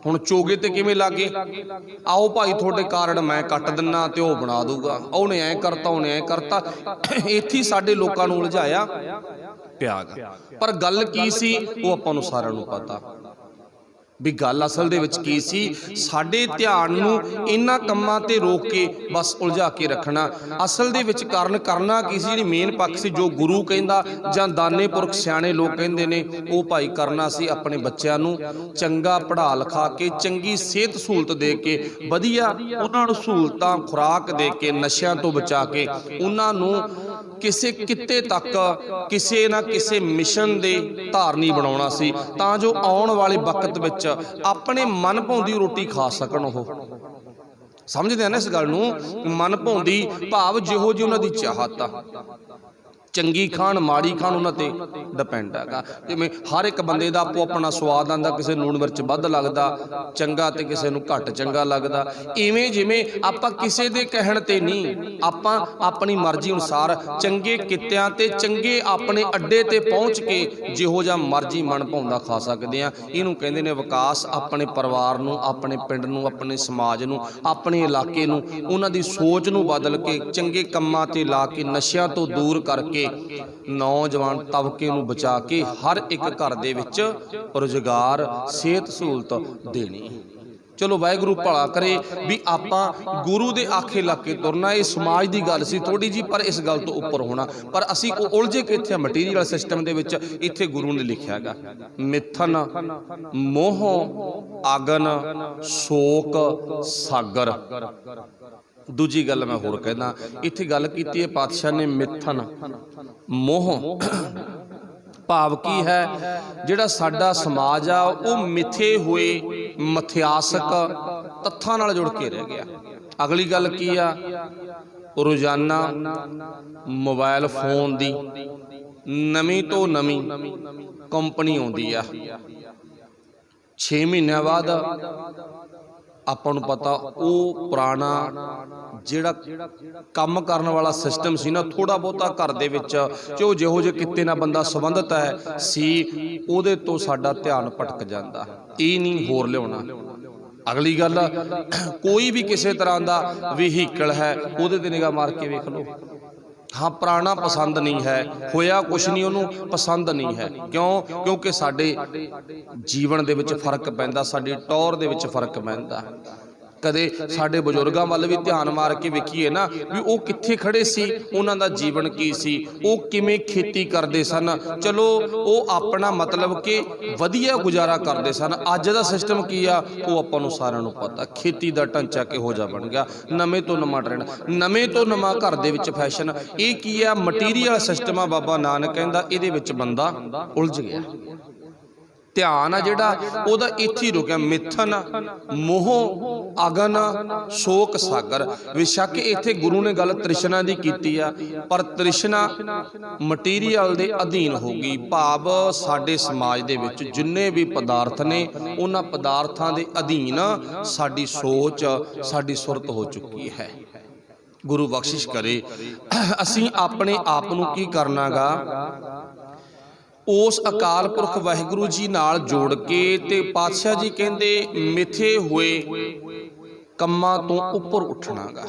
ਹੁਣ ਚੋਗੇ ਤੇ ਕਿਵੇਂ ਲੱਗੇ? ਆਓ ਭਾਈ ਤੁਹਾਡੇ ਕਾਰਡ ਮੈਂ ਕੱਟ ਦਿੰਨਾ ਤੇ ਉਹ ਬਣਾ ਦੂਗਾ, ਉਹਨੇ ਐਂ ਕਰਤਾ, ਉਹਨੇ ਐਂ ਕਰਤਾ। ਇੱਥੇ ਸਾਡੇ ਲੋਕਾਂ ਨੂੰ ਉਲਝਾਇਆ ਪਿਆ ਗਾ। ਪਰ ਗੱਲ ਕੀ ਸੀ ਉਹ ਆਪਾਂ ਨੂੰ ਸਾਰਿਆਂ ਨੂੰ ਪਤਾ ਵੀ ਗੱਲ ਅਸਲ ਦੇ ਵਿੱਚ ਕੀ ਸੀ। ਸਾਡੇ ਧਿਆਨ ਨੂੰ ਇਹਨਾਂ ਕੰਮਾਂ ਤੇ ਰੋਕ ਕੇ ਬਸ ਉਲਝਾ ਕੇ ਰੱਖਣਾ। ਅਸਲ ਦੇ ਵਿੱਚ ਕਾਰਨ ਕਰਨਾ ਕੀ ਸੀ? ਜਿਹੜੀ ਮੇਨ ਪੱਖ ਸੀ, ਜੋ ਗੁਰੂ ਕਹਿੰਦਾ ਜਾਂ ਦਾਨੇ ਪੁਰਖ ਸਿਆਣੇ ਲੋਕ ਕਹਿੰਦੇ ਨੇ, ਉਹ ਭਾਈ ਕਰਨਾ ਸੀ ਆਪਣੇ ਬੱਚਿਆਂ ਨੂੰ ਚੰਗਾ ਪੜ੍ਹਾ ਲਿਖਾ ਕੇ, ਚੰਗੀ ਸਿਹਤ ਸਹੂਲਤ ਦੇ ਕੇ, ਵਧੀਆ ਉਹਨਾਂ ਨੂੰ ਸਹੂਲਤਾਂ ਖੁਰਾਕ ਦੇ ਕੇ, ਨਸ਼ਿਆਂ ਤੋਂ ਬਚਾ ਕੇ, ਉਹਨਾਂ ਨੂੰ ਕਿਸੇ ਕਿੱਤੇ ਤੱਕ ਕਿਸੇ ਨਾ ਕਿਸੇ ਮਿਸ਼ਨ ਦੇ ਧਾਰਨੀ ਬਣਾਉਣਾ ਸੀ, ਤਾਂ ਜੋ ਆਉਣ ਵਾਲੇ ਵਕਤ ਵਿੱਚ ਆਪਣੇ ਮਨ ਭਾਉਂਦੀ ਰੋਟੀ ਖਾ ਸਕਣ। ਉਹ ਸਮਝਦੇ ਆ ਨਾ ਇਸ ਗੱਲ ਨੂੰ? ਮਨ ਭਾਉਂਦੀ ਭਾਵ ਜਿਹੋ ਜਿਹੀ ਉਹਨਾਂ ਦੀ ਚਾਹਤ ਆ, ਚੰਗੀ ਖਾਣ ਮਾੜੀ ਖਾਣ ਉਹਨਾਂ ਤੇ ਡਿਪੈਂਡ ਹੈਗਾ। ਜਿਵੇਂ ਹਰ ਇੱਕ ਬੰਦੇ ਦਾ ਆਪੋ ਆਪਣਾ ਸਵਾਦ ਆਉਂਦਾ, ਕਿਸੇ ਨੂੰ ਲੂਣ ਮਿਰਚ ਵੱਧ ਲੱਗਦਾ ਚੰਗਾ ਤੇ ਕਿਸੇ ਨੂੰ ਘੱਟ ਚੰਗਾ ਲੱਗਦਾ। ਇਵੇਂ ਜਿਵੇਂ ਆਪਾਂ ਕਿਸੇ ਦੇ ਕਹਿਣ ਤੇ ਨਹੀਂ, ਆਪਾਂ ਆਪਣੀ ਮਰਜ਼ੀ ਅਨੁਸਾਰ ਚੰਗੇ ਕਿੱਤਿਆਂ ਤੇ ਚੰਗੇ ਆਪਣੇ ਅੱਡੇ ਤੇ ਪਹੁੰਚ ਕੇ ਜਿਹੋ ਜਿਹਾ ਮਰਜ਼ੀ ਮਨ ਭਾਉਂਦਾ ਖਾ ਸਕਦੇ ਆ। ਇਹਨੂੰ ਕਹਿੰਦੇ ਨੇ ਵਿਕਾਸ। ਆਪਣੇ ਪਰਿਵਾਰ ਨੂੰ, ਆਪਣੇ ਪਿੰਡ ਨੂੰ, ਆਪਣੇ ਸਮਾਜ ਨੂੰ, ਆਪਣੇ ਇਲਾਕੇ ਨੂੰ, ਉਹਨਾਂ ਦੀ ਸੋਚ ਨੂੰ ਬਦਲ ਕੇ ਚੰਗੇ ਕੰਮਾਂ ਤੇ ਲਾ ਕੇ, ਨਸ਼ਿਆਂ ਤੋਂ ਦੂਰ ਕਰਕੇ ਨੌਜਵਾਨ ਤਬਕੇ ਨੂੰ ਬਚਾ ਕੇ ਹਰ ਇੱਕ ਘਰ ਦੇ ਵਿੱਚ ਰੁਜ਼ਗਾਰ, ਸਿਹਤ ਸਹੂਲਤ ਦੇਣੀ। चलो वाहिगुरू भला करे भी आपां गुरु दे आखे लग के तुरना। ये समाज की गल सी थोड़ी जी, पर इस गल तो उपर होना। पर असी उलझे कि इत्थे मटीरियल सिस्टम दे विच इत्थे गुरु ने लिखिया गा मिथन मोह अगन शोक सागर। दूजी गल मैं होर कहना, इत्थे गल कीती है पातशाह ने मिथन मोह भाव की है जिहड़ा साडा समाज आ वो मिथे हुए मिथਿਆਸਕ तत्थां नाल जुड़ के रह गया। अगली गल की आ, रोजाना मोबाइल फोन दी नवीं तो नवीं कंपनी आउंदी आ। 6 महीनों बाद आपां नूं पता वो पुराना जिहड़ा काम करन वाला सिस्टम सी ना, थोड़ा बहुता घर दे विच जो जिहो जे किते नाल बंदा संबंधित है सी उहदे तो साडा ध्यान भटक जांदा। ये नहीं होर लिआउणा। अगली गल कोई भी किसी तरह का व्हीकल है उहदे ते निगाह मार के वेख लो। हाँ पुराना पसंद नहीं है, होया कुछ नहीं, उन्होंने पसंद नहीं है। क्यों? क्योंकि साडे जीवन दे विच फर्क पैंदा, साडी टौर दे विच फर्क पैंदा। कदे साडे बजुर्गां वल भी ध्यान मार के वेखीए ना भी वो कित्थे खड़े सी, उन्हां दा जीवन की सी, वो किवें खेती करदे सन। चलो वो अपना मतलब कि वधिया गुजारा करदे सन। अज दा सिस्टम की आ वो आपां नूं सारिआं नूं पता। खेती दा ढांचा किहो जिहा बन गया, नवें तो नवां ट्रेंड, नवें तो नवां घर दे विच फैशन। ये की आ मटीरियल सिस्टम आ। बाबा नानक कहंदा इहदे विच बंदा उलझ गया। ध्यान आ जिहड़ा ओहदा इत्थे ही रुकिया। मिथन मोह अगन शोक सागर। बेशक इत्थे गुरु ने गल तृष्णा दी कीती आ, पर तृष्णा मटीरियल दे अधीन हो गई। भाव साडे समाज दे विच जिन्ने भी पदार्थ ने उन्हां पदार्थां दे अधीन साडी सोच साडी सुरत हो चुकी है। गुरु बख्शिश करे असीं अपने आप नूं की करना गा, उस अकाल पुरख वाहिगुरू जी नाल जोड़ के ते पातशाह जी कहंदे मिथे हुए कम्मां तो उपर उठना गा।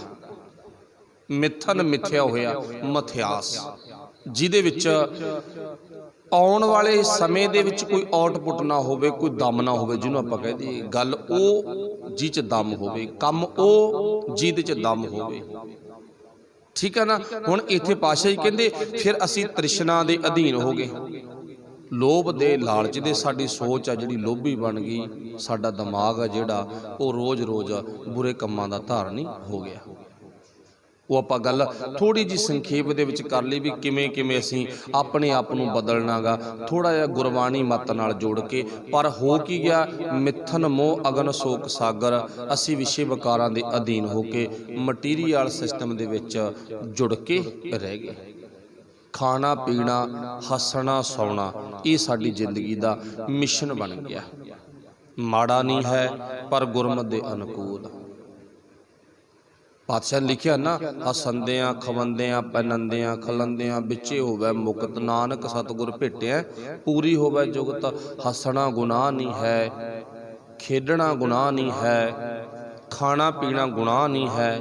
मिथन मिथ्या होया मिथਿਆਸ, जिहदे विच आउण वाले समय दे विच कोई आउटपुट ना होवे, कोई दम ना होवे। जिन्हों आपां कह दईए गल ओ जी च दम होवे, कम ओ जिहदे च दम होवे। ठीक है ना। हुण इत्थे पातशाह जी कहंदे फिर असीं तृष्णा दे अधीन हो गए, लोभ दे लालच दे। साडी सोच आ जिहड़ी लोभी बन गई, साडा दिमाग आ जिहड़ा वो रोज़ रोज़ बुरे कम्मां दा धारनी हो गया। वो आपां गल थोड़ी जी संखेप दे विच कर लई भी किवें किवें असीं अपने आप नूं बदलना गा, थोड़ा जिहा गुरबाणी मत नाल जोड़ के। पर हो की गया, मिथन मोह अगन शोक सागर। असीं विषय विकारां दे अधीन हो के मटीरियल सिस्टम दे विच जुड़ के रह गए। खाना पीना हसना सौना ये साडी जिंदगी दा मिशन बन गया। माड़ा नहीं है पर गुरमत दे अनुकूल। पातशाह ने लिखिया ना, हसंदियां खवंदियां पैनंदियां खलंदियां बिचे होवे मुकत, नानक सतगुर भेटिया पूरी होवे जुगत। हसना गुनाह नहीं है, खेडना गुनाह नहीं है, खाना पीना गुनाह नहीं है।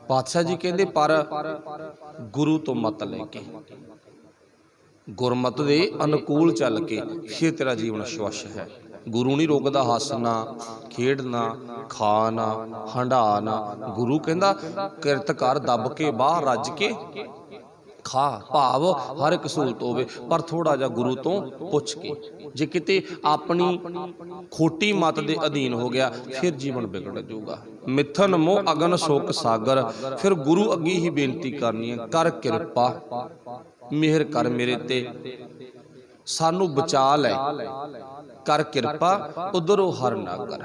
पातशाह जी कहते पर गुरु तो मत लेके, गुरमत दे अनुकूल चल के फिर तेरा जीवन स्वच्छ है। गुरु नहीं रोकदा हसना खेडना खाना हंडाना। गुरु कहंदा किरत कर दब के बाहर रज के खा। भाव हर एक सहूलत होवे पर थोड़ा जा गुरु तो पुछ के। जे किते अपनी खोटी मत दे अधीन हो गया फिर जीवन बिगड़ जाऊगा। मिथन मोह अगन शोक सागर। फिर गुरु अगे ही बेनती करनी है, कर किरपा मेहर कर मेरे ते, सानू बचा लै, कर किरपा उधरों हर ना कर।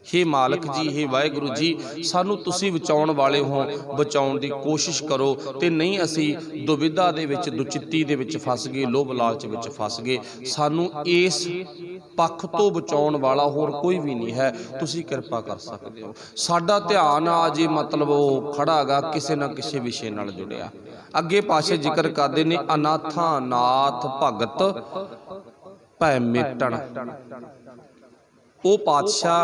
हे मालक जी, हे वाहिगुरू जी, सानू तुसीं बचाउण वाले हो, बचाउण दी कोशिश करो ते नहीं असी दुविधा दे विच दुचित्ती दे विच फस गए, लोभ लालच विच फस गए। सानू इस पक्ष तो बचाउण वाला होर कोई भी नहीं है, तुसीं किरपा कर सकदे हो। साडा ध्यान अजे मतलब वो खड़ा गा किसी ना किसी विषय नाल जुड़िया। अगे पाशे जिक्र करदे ने अनाथां नाथ भगत भै मिटण। वो पातशाह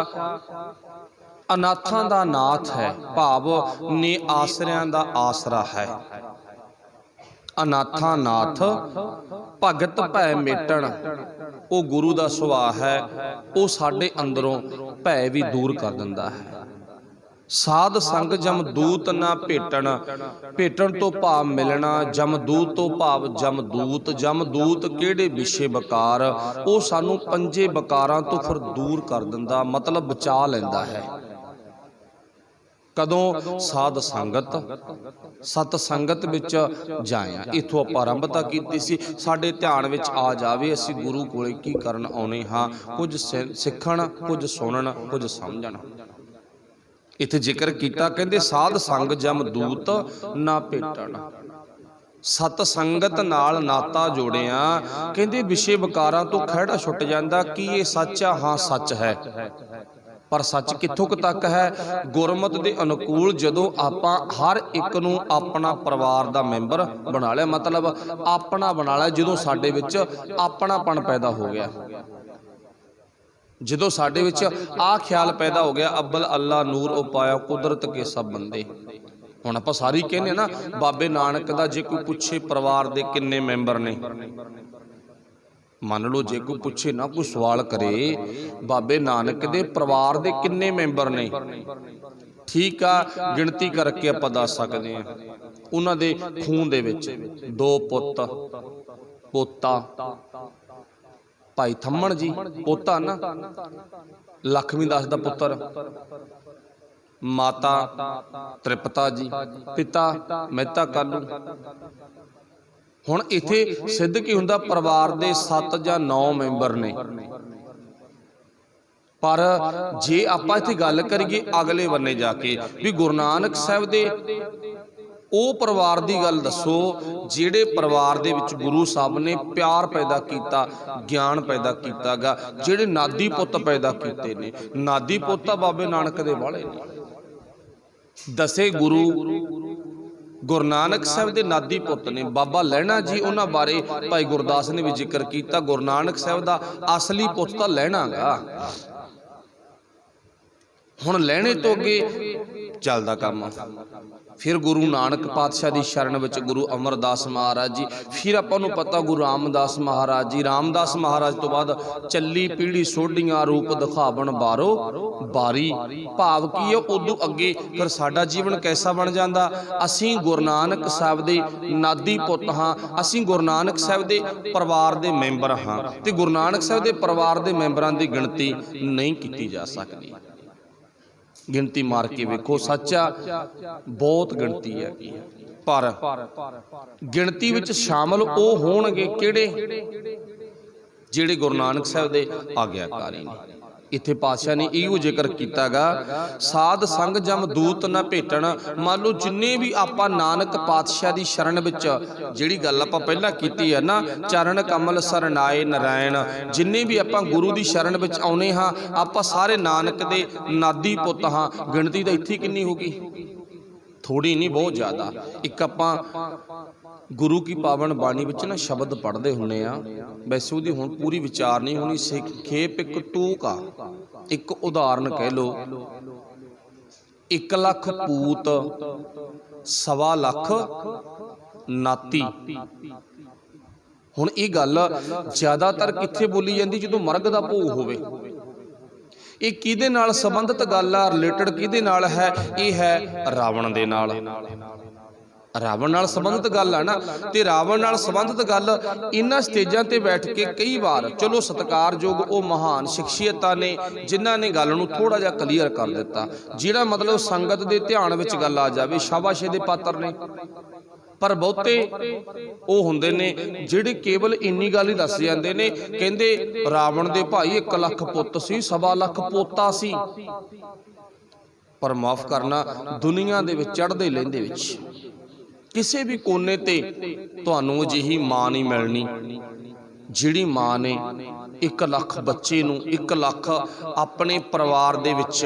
अनाथां दा नाथ है, भाव ने आसरियां दा आसरा है। ਅਨਾਥਾ ਨਾਥ ਭਗਤ ਭੈ ਮੇਟਣ। ਉਹ ਗੁਰੂ ਦਾ ਸੁਭਾਅ ਹੈ, ਉਹ ਸਾਡੇ ਅੰਦਰੋਂ ਭੈ ਵੀ ਦੂਰ ਕਰ ਦਿੰਦਾ ਹੈ। ਸਾਧ ਸੰਗ ਜਮਦੂਤ ਨਾ ਭੇਟਣ। ਭੇਟਣ ਤੋਂ ਭਾਵ ਮਿਲਣਾ, ਜਮਦੂਤ ਤੋਂ ਭਾਵ ਜਮਦੂਤ। ਜਮਦੂਤ ਕਿਹੜੇ ਵਿਸ਼ੇ ਬਕਾਰ, ਉਹ ਸਾਨੂੰ ਪੰਜੇ ਬਕਾਰਾਂ ਤੋਂ ਫਿਰ ਦੂਰ ਕਰ ਦਿੰਦਾ, ਮਤਲਬ ਬਚਾ ਲੈਂਦਾ ਹੈ। ਕਦੋਂ? ਸਾਧ ਸੰਗਤ, ਸਤ ਸੰਗਤ ਵਿੱਚ ਜਾਇਆ। ਇੱਥੋਂ ਆਪਾਂ ਆਰੰਭਤਾ ਕੀਤੀ ਸੀ। ਸਾਡੇ ਧਿਆਨ ਵਿੱਚ ਆ ਜਾਵੇ ਅਸੀਂ ਗੁਰੂ ਕੋਲੇ ਕੀ ਕਰਨ ਆਉਣੇ ਹਾਂ, ਕੁਝ ਸਿੱਖਣ, ਕੁਝ ਸੁਣਨ, ਕੁਝ ਸਮਝਣ। ਇੱਥੇ ਜ਼ਿਕਰ ਕੀਤਾ, ਕਹਿੰਦੇ ਸਾਧ ਸੰਗ ਜਮਦੂਤ ਨਾ ਭੇਟਣ। ਸਤ ਸੰਗਤ ਨਾਲ ਨਾਤਾ ਜੋੜਿਆ, ਕਹਿੰਦੇ ਵਿਸ਼ੇ ਵਿਕਾਰਾਂ ਤੋਂ ਖਹਿੜਾ ਛੁੱਟ ਜਾਂਦਾ। ਕੀ ਇਹ ਸੱਚ ਆ? ਹਾਂ ਸੱਚ ਹੈ। ਪਰ ਸੱਚ ਕਿੱਥੋਂ ਕੁ ਤੱਕ ਹੈ? ਗੁਰਮਤਿ ਦੇ ਅਨੁਕੂਲ ਜਦੋਂ ਆਪਾਂ ਹਰ ਇੱਕ ਨੂੰ ਆਪਣਾ ਪਰਿਵਾਰ ਦਾ ਮੈਂਬਰ ਬਣਾ ਲਿਆ, ਮਤਲਬ ਆਪਣਾ ਬਣਾ ਲਿਆ। ਜਦੋਂ ਸਾਡੇ ਵਿੱਚ ਆਪਣਾਪਣ ਪੈਦਾ ਹੋ ਗਿਆ, ਜਦੋਂ ਸਾਡੇ ਵਿੱਚ ਆਹ ਖਿਆਲ ਪੈਦਾ ਹੋ ਗਿਆ, ਅੱਬਲ ਅੱਲਾ ਨੂਰ ਉਪਾਇਆ ਕੁਦਰਤ ਕੇ ਸਭ ਬੰਦੇ। ਹੁਣ ਆਪਾਂ ਸਾਰੀ ਕਹਿੰਦੇ ਨਾ, ਬਾਬੇ ਨਾਨਕ ਦਾ ਜੇ ਕੋਈ ਪੁੱਛੇ ਪਰਿਵਾਰ ਦੇ ਕਿੰਨੇ ਮੈਂਬਰ ਨੇ, ਮੰਨ ਲਓ ਜੇ ਕੋਈ ਪੁੱਛੇ ਨਾ, ਕੋਈ ਸਵਾਲ ਕਰੇ ਬਾਬੇ ਨਾਨਕ ਦੇ ਪਰਿਵਾਰ ਦੇ ਕਿੰਨੇ ਮੈਂਬਰ ਨੇ, ਠੀਕ ਆ, ਗਿਣਤੀ ਕਰਕੇ ਆਪਾਂ ਦੱਸ ਸਕਦੇ ਹਾਂ। ਉਹਨਾਂ ਦੇ ਖੂਨ ਦੇ ਵਿੱਚ 2 ਪੁੱਤ, ਪੋਤਾ, ਭਾਈ ਥੰਮਣ ਜੀ ਪੋਤਾ ਨਾ, ਲਖਮੀ ਦਾਸ ਦਾ ਪੁੱਤਰ, ਮਾਤਾ ਤ੍ਰਿਪਤਾ ਜੀ, ਪਿਤਾ ਮਹਿਤਾ ਕਾਲੂ। ਹੁਣ ਇੱਥੇ ਸਿੱਧ ਕੀ ਹੁੰਦਾ? ਪਰਿਵਾਰ ਦੇ 7 ਜਾਂ 9 ਮੈਂਬਰ ਨੇ। ਪਰ ਜੇ ਆਪਾਂ ਇੱਥੇ ਗੱਲ ਕਰੀਏ ਅਗਲੇ ਬੰਨੇ ਜਾ ਕੇ ਵੀ ਗੁਰੂ ਨਾਨਕ ਸਾਹਿਬ ਦੇ ਉਹ ਪਰਿਵਾਰ ਦੀ ਗੱਲ ਦੱਸੋ ਜਿਹੜੇ ਪਰਿਵਾਰ ਦੇ ਵਿੱਚ ਗੁਰੂ ਸਾਹਿਬ ਨੇ ਪਿਆਰ ਪੈਦਾ ਕੀਤਾ, ਗਿਆਨ ਪੈਦਾ ਕੀਤਾ ਗਾ, ਜਿਹੜੇ ਨਾਦੀ ਪੁੱਤ ਪੈਦਾ ਕੀਤੇ ਨੇ। ਨਾਦੀ ਪੁੱਤ ਬਾਬੇ ਨਾਨਕ ਦੇ ਵਾਲੇ ਨੇ। ਦਸੇ ਗੁਰੂ ਗੁਰੂ ਨਾਨਕ ਸਾਹਿਬ ਦੇ ਨਾਦੀ ਪੁੱਤ ਨੇ। ਬਾਬਾ ਲਹਿਣਾ ਜੀ, ਉਹਨਾਂ ਬਾਰੇ ਭਾਈ ਗੁਰਦਾਸ ਨੇ ਵੀ ਜ਼ਿਕਰ ਕੀਤਾ, ਗੁਰੂ ਨਾਨਕ ਸਾਹਿਬ ਦਾ ਅਸਲੀ ਪੁੱਤ ਤਾਂ ਲਹਿਣਾ ਗਾ। ਹੁਣ ਲਹਿਣੇ ਤੋਂ ਅੱਗੇ ਚੱਲਦਾ ਕੰਮ। ਫਿਰ ਗੁਰੂ ਨਾਨਕ ਪਾਤਸ਼ਾਹ ਦੀ ਸ਼ਰਨ ਵਿੱਚ ਗੁਰੂ ਅਮਰਦਾਸ ਮਹਾਰਾਜ ਜੀ, ਫਿਰ ਆਪਾਂ ਨੂੰ ਪਤਾ ਗੁਰੂ ਰਾਮਦਾਸ ਮਹਾਰਾਜ ਜੀ। ਰਾਮਦਾਸ ਮਹਾਰਾਜ ਤੋਂ ਬਾਅਦ ਚੱਲੀ ਪੀੜੀ ਸੋਢੀਆਂ, ਰੂਪ ਦਿਖਾਵਣ ਬਾਰੋ ਬਾਰੀ। ਭਾਵ ਕੀ ਹੈ? ਉਦੋਂ ਅੱਗੇ ਫਿਰ ਸਾਡਾ ਜੀਵਨ ਕੈਸਾ ਬਣ ਜਾਂਦਾ? ਅਸੀਂ ਗੁਰੂ ਨਾਨਕ ਸਾਹਿਬ ਦੇ ਨਾਦੀ ਪੁੱਤ ਹਾਂ, ਅਸੀਂ ਗੁਰੂ ਨਾਨਕ ਸਾਹਿਬ ਦੇ ਪਰਿਵਾਰ ਦੇ ਮੈਂਬਰ ਹਾਂ, ਤੇ ਗੁਰੂ ਨਾਨਕ ਸਾਹਿਬ ਦੇ ਪਰਿਵਾਰ ਦੇ ਮੈਂਬਰਾਂ ਦੀ ਗਿਣਤੀ ਨਹੀਂ ਕੀਤੀ ਜਾ ਸਕਦੀ। ਗਿਣਤੀ ਮਾਰ ਕੇ ਵੇਖੋ, ਸੱਚਾ ਬਹੁਤ ਗਿਣਤੀ ਹੈ, ਪਰ ਗਿਣਤੀ ਵਿੱਚ ਸ਼ਾਮਲ ਉਹ ਹੋਣਗੇ ਕਿਹੜੇ? ਜਿਹੜੇ ਗੁਰੂ ਨਾਨਕ ਸਾਹਿਬ ਦੇ ਆਗਿਆਕਾਰੀ ਨੇ। ਇੱਥੇ ਪਾਤਸ਼ਾਹ ਨੇ ਇਹੋ ਜ਼ਿਕਰ ਕੀਤਾਗਾ, ਸਾਧ ਸੰਗ ਜਮਦੂਤ ਨਾ ਭੇਟਣ। ਮੰਨ ਲਓ ਜਿੰਨੇ ਵੀ ਆਪਾਂ ਨਾਨਕ ਪਾਤਸ਼ਾਹ ਦੀ ਸ਼ਰਨ ਵਿੱਚ, ਜਿਹੜੀ ਗੱਲ ਆਪਾਂ ਪਹਿਲਾਂ ਕੀਤੀ ਹੈ ਨਾ, ਚਰਨ ਕਮਲ ਸਰਨਾਏ ਨਰਾਇਣ, ਜਿੰਨੇ ਵੀ ਆਪਾਂ ਗੁਰੂ ਦੀ ਸ਼ਰਨ ਵਿੱਚ ਆਉਨੇ ਹਾਂ, ਆਪਾਂ ਸਾਰੇ ਨਾਨਕ ਦੇ ਨਾਦੀ ਪੁੱਤ ਹਾਂ। ਗਿਣਤੀ ਤਾਂ ਇੱਥੇ ਕਿੰਨੀ ਹੋ ਗਈ? ਥੋੜੀ ਨਹੀਂ, ਬਹੁਤ ਜ਼ਿਆਦਾ। ਇੱਕ ਆਪਾਂ ਗੁਰੂ ਕੀ ਪਾਵਨ ਬਾਣੀ ਵਿੱਚ ਨਾ ਸ਼ਬਦ ਪੜ੍ਹਦੇ ਹੁੰਨੇ ਆ, ਵੈਸੇ ਉਹਦੀ ਹੁਣ ਪੂਰੀ ਵਿਚਾਰ ਨਹੀਂ ਹੋਣੀ, ਸੰਖੇਪ ਇੱਕ ਟੂਕ ਆ, ਇੱਕ ਉਦਾਹਰਨ ਕਹਿ ਲਓ। 1 ਲੱਖ ਪੂਤ, 1.25 ਲੱਖ ਨਾਤੀ। ਹੁਣ ਇਹ ਗੱਲ ਜ਼ਿਆਦਾਤਰ ਕਿੱਥੇ ਬੋਲੀ ਜਾਂਦੀ? ਜਦੋਂ ਮਰਗ ਦਾ ਭੋਗ ਹੋਵੇ। ਇਹ ਕਿਹਦੇ ਨਾਲ ਸੰਬੰਧਿਤ ਗੱਲ ਆ? ਰਿਲੇਟਡ ਕਿਹਦੇ ਨਾਲ ਹੈ? ਇਹ ਹੈ ਰਾਵਣ ਦੇ ਨਾਲ। ਰਾਵਣ ਨਾਲ ਸੰਬੰਧਿਤ ਗੱਲ ਆ ਨਾ। ਤੇ ਰਾਵਣ ਨਾਲ ਸੰਬੰਧਿਤ ਗੱਲ ਇਹਨਾਂ ਸਟੇਜਾਂ ਤੇ ਬੈਠ ਕੇ ਕਈ ਵਾਰ, ਚਲੋ ਸਤਿਕਾਰਯੋਗ ਉਹ ਮਹਾਨ ਸ਼ਖਸੀਅਤਾਂ ਨੇ ਜਿਨ੍ਹਾਂ ਨੇ ਗੱਲ ਨੂੰ ਥੋੜਾ ਜਿਹਾ ਕਲੀਅਰ ਕਰ ਦਿੱਤਾ, ਜਿਹੜਾ ਮਤਲਬ ਸੰਗਤ ਦੇ ਧਿਆਨ ਵਿੱਚ ਗੱਲ ਆ ਜਾਵੇ, ਸ਼ਾਬਾਸ਼ੇ ਦੇ ਪਾਤਰ ਨੇ। ਪਰ ਬਹੁਤੇ ਉਹ ਹੁੰਦੇ ਨੇ ਜਿਹੜੇ ਕੇਵਲ ਇੰਨੀ ਗੱਲ ਹੀ ਦੱਸ ਜਾਂਦੇ ਨੇ, ਕਹਿੰਦੇ ਰਾਵਣ ਦੇ ਭਾਈ 1 ਲੱਖ ਪੁੱਤ ਸੀ, 1.25 ਲੱਖ ਪੋਤਾ ਸੀ। ਪਰ ਮਾਫ ਕਰਨਾ, ਦੁਨੀਆ ਦੇ ਵਿੱਚ ਚੜ੍ਹਦੇ ਲਹਿੰਦੇ ਵਿੱਚ ਕਿਸੇ ਵੀ ਕੋਨੇ ਤੇ ਤੁਹਾਨੂੰ ਅਜਿਹੀ ਮਾਂ ਨਹੀਂ ਮਿਲਣੀ ਜਿਹੜੀ ਮਾਂ ਨੇ 1 ਲੱਖ ਬੱਚੇ ਨੂੰ, 1 ਲੱਖ ਆਪਣੇ ਪਰਿਵਾਰ ਦੇ ਵਿੱਚ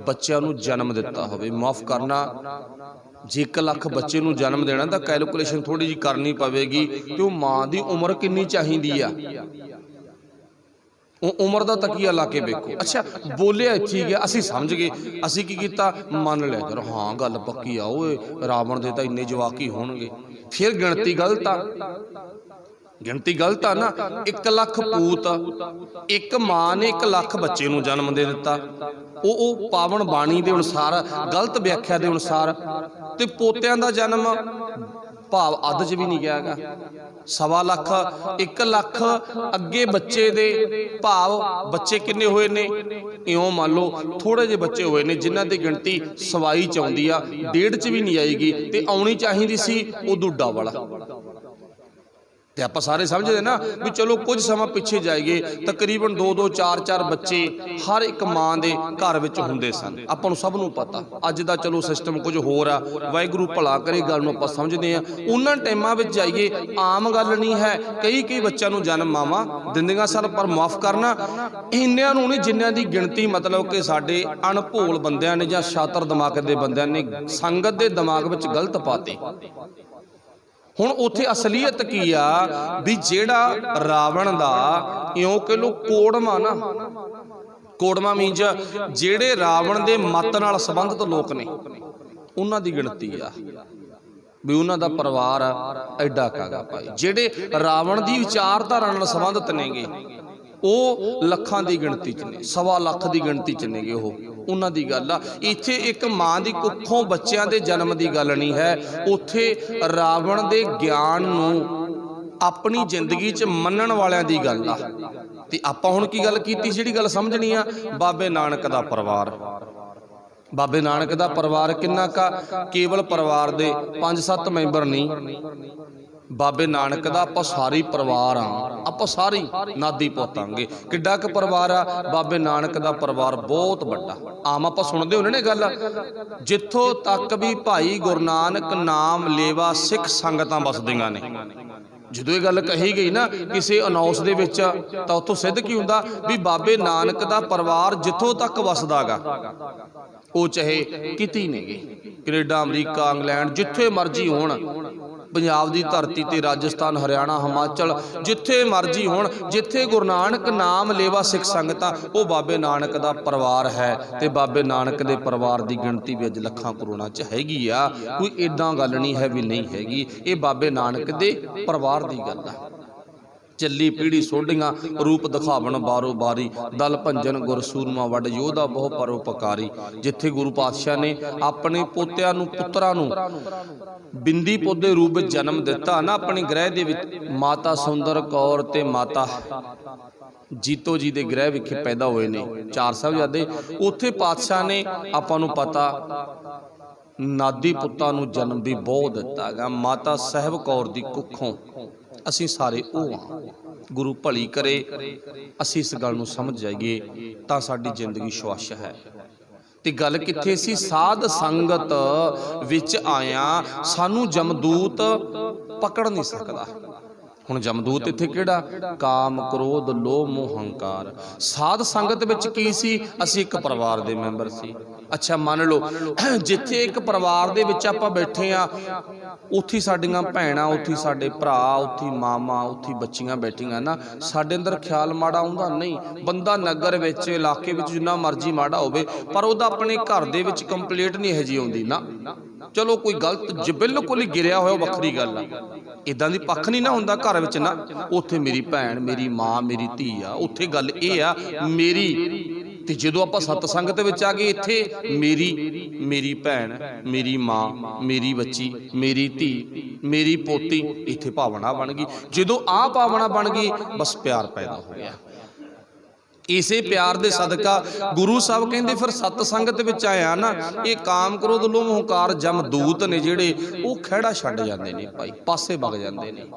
ਬੱਚਿਆਂ ਨੂੰ ਜਨਮ ਦਿੱਤਾ ਹੋਵੇ। ਮਾਫ ਕਰਨਾ, ਜੇ 1 ਲੱਖ ਬੱਚੇ ਨੂੰ ਜਨਮ ਦੇਣਾ ਤਾਂ ਕੈਲਕੂਲੇਸ਼ਨ ਥੋੜੀ ਜਿਹੀ ਕਰਨੀ ਪਵੇਗੀ ਕਿ ਉਹ ਮਾਂ ਦੀ ਉਮਰ ਕਿੰਨੀ ਚਾਹੀਦੀ ਆ। ਉਹ ਉਮਰ ਦਾ ਤਕੀਆ ਲਾ ਕੇ ਵੇਖੋ। ਅੱਛਾ, ਬੋਲਿਆ ਇੱਥੇ ਗਿਆ, ਅਸੀਂ ਸਮਝ ਗਏ, ਅਸੀਂ ਕੀ ਕੀਤਾ? ਮੰਨ ਲਿਆ ਚਲੋ ਹਾਂ ਗੱਲ ਪੱਕੀ ਆ, ਓਏ ਰਾਵਣ ਦੇ ਤਾਂ ਇੰਨੇ ਜਵਾਕ ਹੀ ਹੋਣਗੇ। फिर गिणती गलत आ, गिणती गलत आ ना। 1 लाख पूत, एक मां ने 1 लाख बच्चे नूं जन्म दे दिता, ਉਹ पावन बाणी के अनुसार गलत व्याख्या के अनुसार, तो पोत्यां दा जन्म भाव अध च भी नहीं गया गा। 1.25 लाख 1 लाख अगे बच्चे दे भाव बच्चे किन्ने होए ने, इउं मान लो थोड़े जे बच्चे होए ने जिन्हां दी गिणती सवाई च आउंदी आ, 1.5 च भी नहीं आएगी, तो आउणी चाहिदी सी उदों डबल। तो आप सारे समझते ना भी चलो कुछ समा पिछे जाइए, तकरीबन 2-2 4-4 बच्चे हर एक मां के घर में होंदे सन। आपां नूं सब नूं पता अज दा चलो सिस्टम कुछ होर आ, वाहिगुरू भला करे, गल नूं आपां समझदे आ। उन्हां टाइमां विच जाइए आम गल नहीं है, कई बच्चों नूं जन्म मावां दिंदियां सन, पर माफ़ करना इन्नियां नूं नहीं जिन्हां दी गिणती मतलब कि साडे अणभोल बंदियां ने जां शातर दिमाग दे बंदियां ने संगत दे दिमाग विच गलत पाते। हुण उत्थे असलीयत की आ भी जेड़ा रावण दा इउं कह लो कोड़मा ना, कोड़मा मीनज जेड़े रावण दे मत नाल संबंधित लोग ने उन्हां दी गिणती आ भी उन्हां दा परिवार एडा कागा भाई। जेड़े रावण दी विचारधारा नाल संबंधित नेगे ਉਹ ਲੱਖਾਂ ਦੀ ਗਿਣਤੀ ਚ ਨੇ, 1.25 ਲੱਖ ਦੀ ਗਿਣਤੀ ਚ ਨੇਗੇ, ਉਹ ਉਹਨਾਂ ਦੀ ਗੱਲ ਆ। ਇੱਥੇ ਇੱਕ ਮਾਂ ਦੀ ਕੁੱਖੋਂ ਬੱਚਿਆਂ ਦੇ ਜਨਮ ਦੀ ਗੱਲ ਨਹੀਂ ਹੈ, ਉੱਥੇ ਰਾਵਣ ਦੇ ਗਿਆਨ ਨੂੰ ਆਪਣੀ ਜ਼ਿੰਦਗੀ ਚ ਮੰਨਣ ਵਾਲਿਆਂ ਦੀ ਗੱਲ ਆ। ਤੇ ਆਪਾਂ ਹੁਣ ਕੀ ਗੱਲ ਕੀਤੀ, ਜਿਹੜੀ ਗੱਲ ਸਮਝਣੀ ਆ, ਬਾਬੇ ਨਾਨਕ ਦਾ ਪਰਿਵਾਰ। ਬਾਬੇ ਨਾਨਕ ਦਾ ਪਰਿਵਾਰ ਕਿੰਨਾ ਕਾ, ਕੇਵਲ ਪਰਿਵਾਰ ਦੇ 5-7 ਮੈਂਬਰ ਨਹੀਂ, बाबे नानक दा आपां सारी परिवार हाँ, आपां सारी नादी पोतांगे। किड्डा क परिवार आ बाबे नानक दा परिवार, बहुत बड़ा। आम आपां सुनदे होने ने गल, जिथों तक भी भाई गुरु नानक नाम लेवा सिख संगतां बसदियां ने। ਜਦੋਂ ਇਹ ਗੱਲ कही गई ना किसी अनौस दे विच, तां उत्थों सिद्ध की हुंदा भी बाबे नानक दा परिवार जिथों तक वसदा गा, ਉਹ चाहे किती नेगे, कनेडा अमरीका इंग्लैंड जिथे मर्जी होण, पंजाब की धरती ते राजस्थान हरियाणा हिमाचल जिथे मर्जी होण, जिथे गुरु नानक नाम लेवा सिख संगतां, वो बाबे नानक दा परिवार है। ते बाबे नानक दे परिवार की गिणती भी अज लखां करोड़ां च हैगी आ, कोई इदां गल नहीं है भी नहीं हैगी। ये बाबे नानक दे परिवार की गल आ। ਚੱਲੀ ਪੀੜੀ ਸੋਢੀਆਂ रूप दिखावन बारो बारी, दल भंजन गुर सूरमा वड योधा बहु परोपकारी। जिथे गुरु पातशाह ने अपने पोतिਆਂ ਨੂੰ पुत्रां ਨੂੰ बिंदी पौधे रूप में जन्म दिता ना, अपने ग्रह दे विच माता सुंदर कौर ते माता जीतो जी दे ग्रह विखे पैदा होए ने 4 साहिबजादे। उत्थे पातशाह ने आपां नूं पता नादी पुत्तां नूं जन्म भी बहुत दिता गा। माता साहिब कौर दी कुखों असी सारे ਉਹ हाँ। गुरु भली करे असी इस गल नूं समझ जाइए तां साडी जिंदगी श्वास है। ते गल कित्थे सी, साध संगत विच आया सानू जमदूत पकड़ नहीं सकदा। हुण जमदूत इत्थे किहड़ा, काम क्रोध लोभ मोह हंकार। साध संगत विच की सी, असी एक परिवार दे मैंबर सी। अच्छा मान लो जिथे एक परिवार दे विच आपां बैठे आ, उत्थे साडियां भैणां, उत्थे साडे भरा, उत्थे मामा, उत्थे बच्चियां बैठियां ना, साडे अंदर ख्याल माड़ा आउंदा नहीं। बंदा नगर विच इलाके विच जिन्ना मर्जी माड़ा होवे, पर उहदा अपने घर दे विच कंप्लेंट नहीं इहो जी आउंदी ना। चलो कोई गलत बिल्कुल ही गिरिया होया वखरी गल आ, इदां दी पक्ष नहीं ना हुंदा घर विच ना। उत्थे मेरी भैण, मेरी मां, मेरी धी आ, उत्थे गल इह आ मेरी। ते जदों आपां सतसंगत विच आ गए, इत्थे मेरी भैण, मेरी मां, मेरी बच्ची, मेरी धी, मेरी पोती, इत्थे भावना बन गई। जदों आ भावना बन गई, बस प्यार पैदा हो गया। इसे प्यार दे सदका गुरु साहब कहते फिर सतसंगत विच आया ना, ये काम क्रोध लोभ हंकार जमदूत ने जिहड़े वो खैड़ा छड्ड जांदे ने भाई, पासे वग जांदे ने।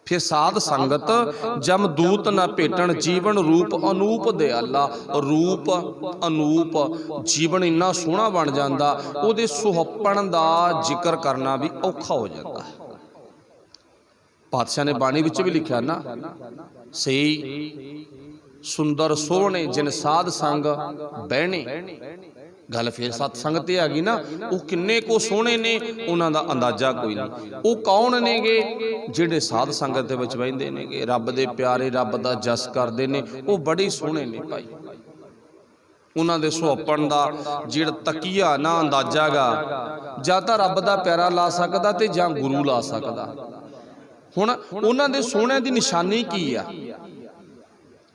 फिर साध संगत जमदूत न भेटन, जीवन रूप अनूप दयाला। रूप अनूप जीवन इन्ना सोहना बन जांदा, उहदे सुहप्पण दा जिक्र करना भी औखा हो जाता है। पातशाह ने बाणी विच भी लिखिया ना, सही सुंदर सोहने जिन साध संग बहने। गल फिर सतसंग ते आ गई ना, वो किन्ने को सोहने ने उन्हां दा अंदाजा कोई नहीं। वो कौन नेगे, जिहड़े साध संगत दे विच बहिंदे नेगे, रब दे प्यारे, रब दा जस करदे ने, वो बड़े सोहने ने भाई। ਉਹਨਾਂ ਦੇ ਸੁਹੱਪਣ ਦਾ ਜਿਹੜਾ ਤਕੀਆ ਨਾ ਅੰਦਾਜ਼ਾ ਗਾ, ਜਾਂ ਤਾਂ ਰੱਬ ਦਾ ਪਿਆਰਾ ਲਾ ਸਕਦਾ ਤੇ ਜਾਂ ਗੁਰੂ ਲਾ ਸਕਦਾ। ਹੁਣ ਉਹਨਾਂ ਦੇ ਸੋਹਣਿਆਂ ਦੀ ਨਿਸ਼ਾਨੀ ਕੀ ਆ?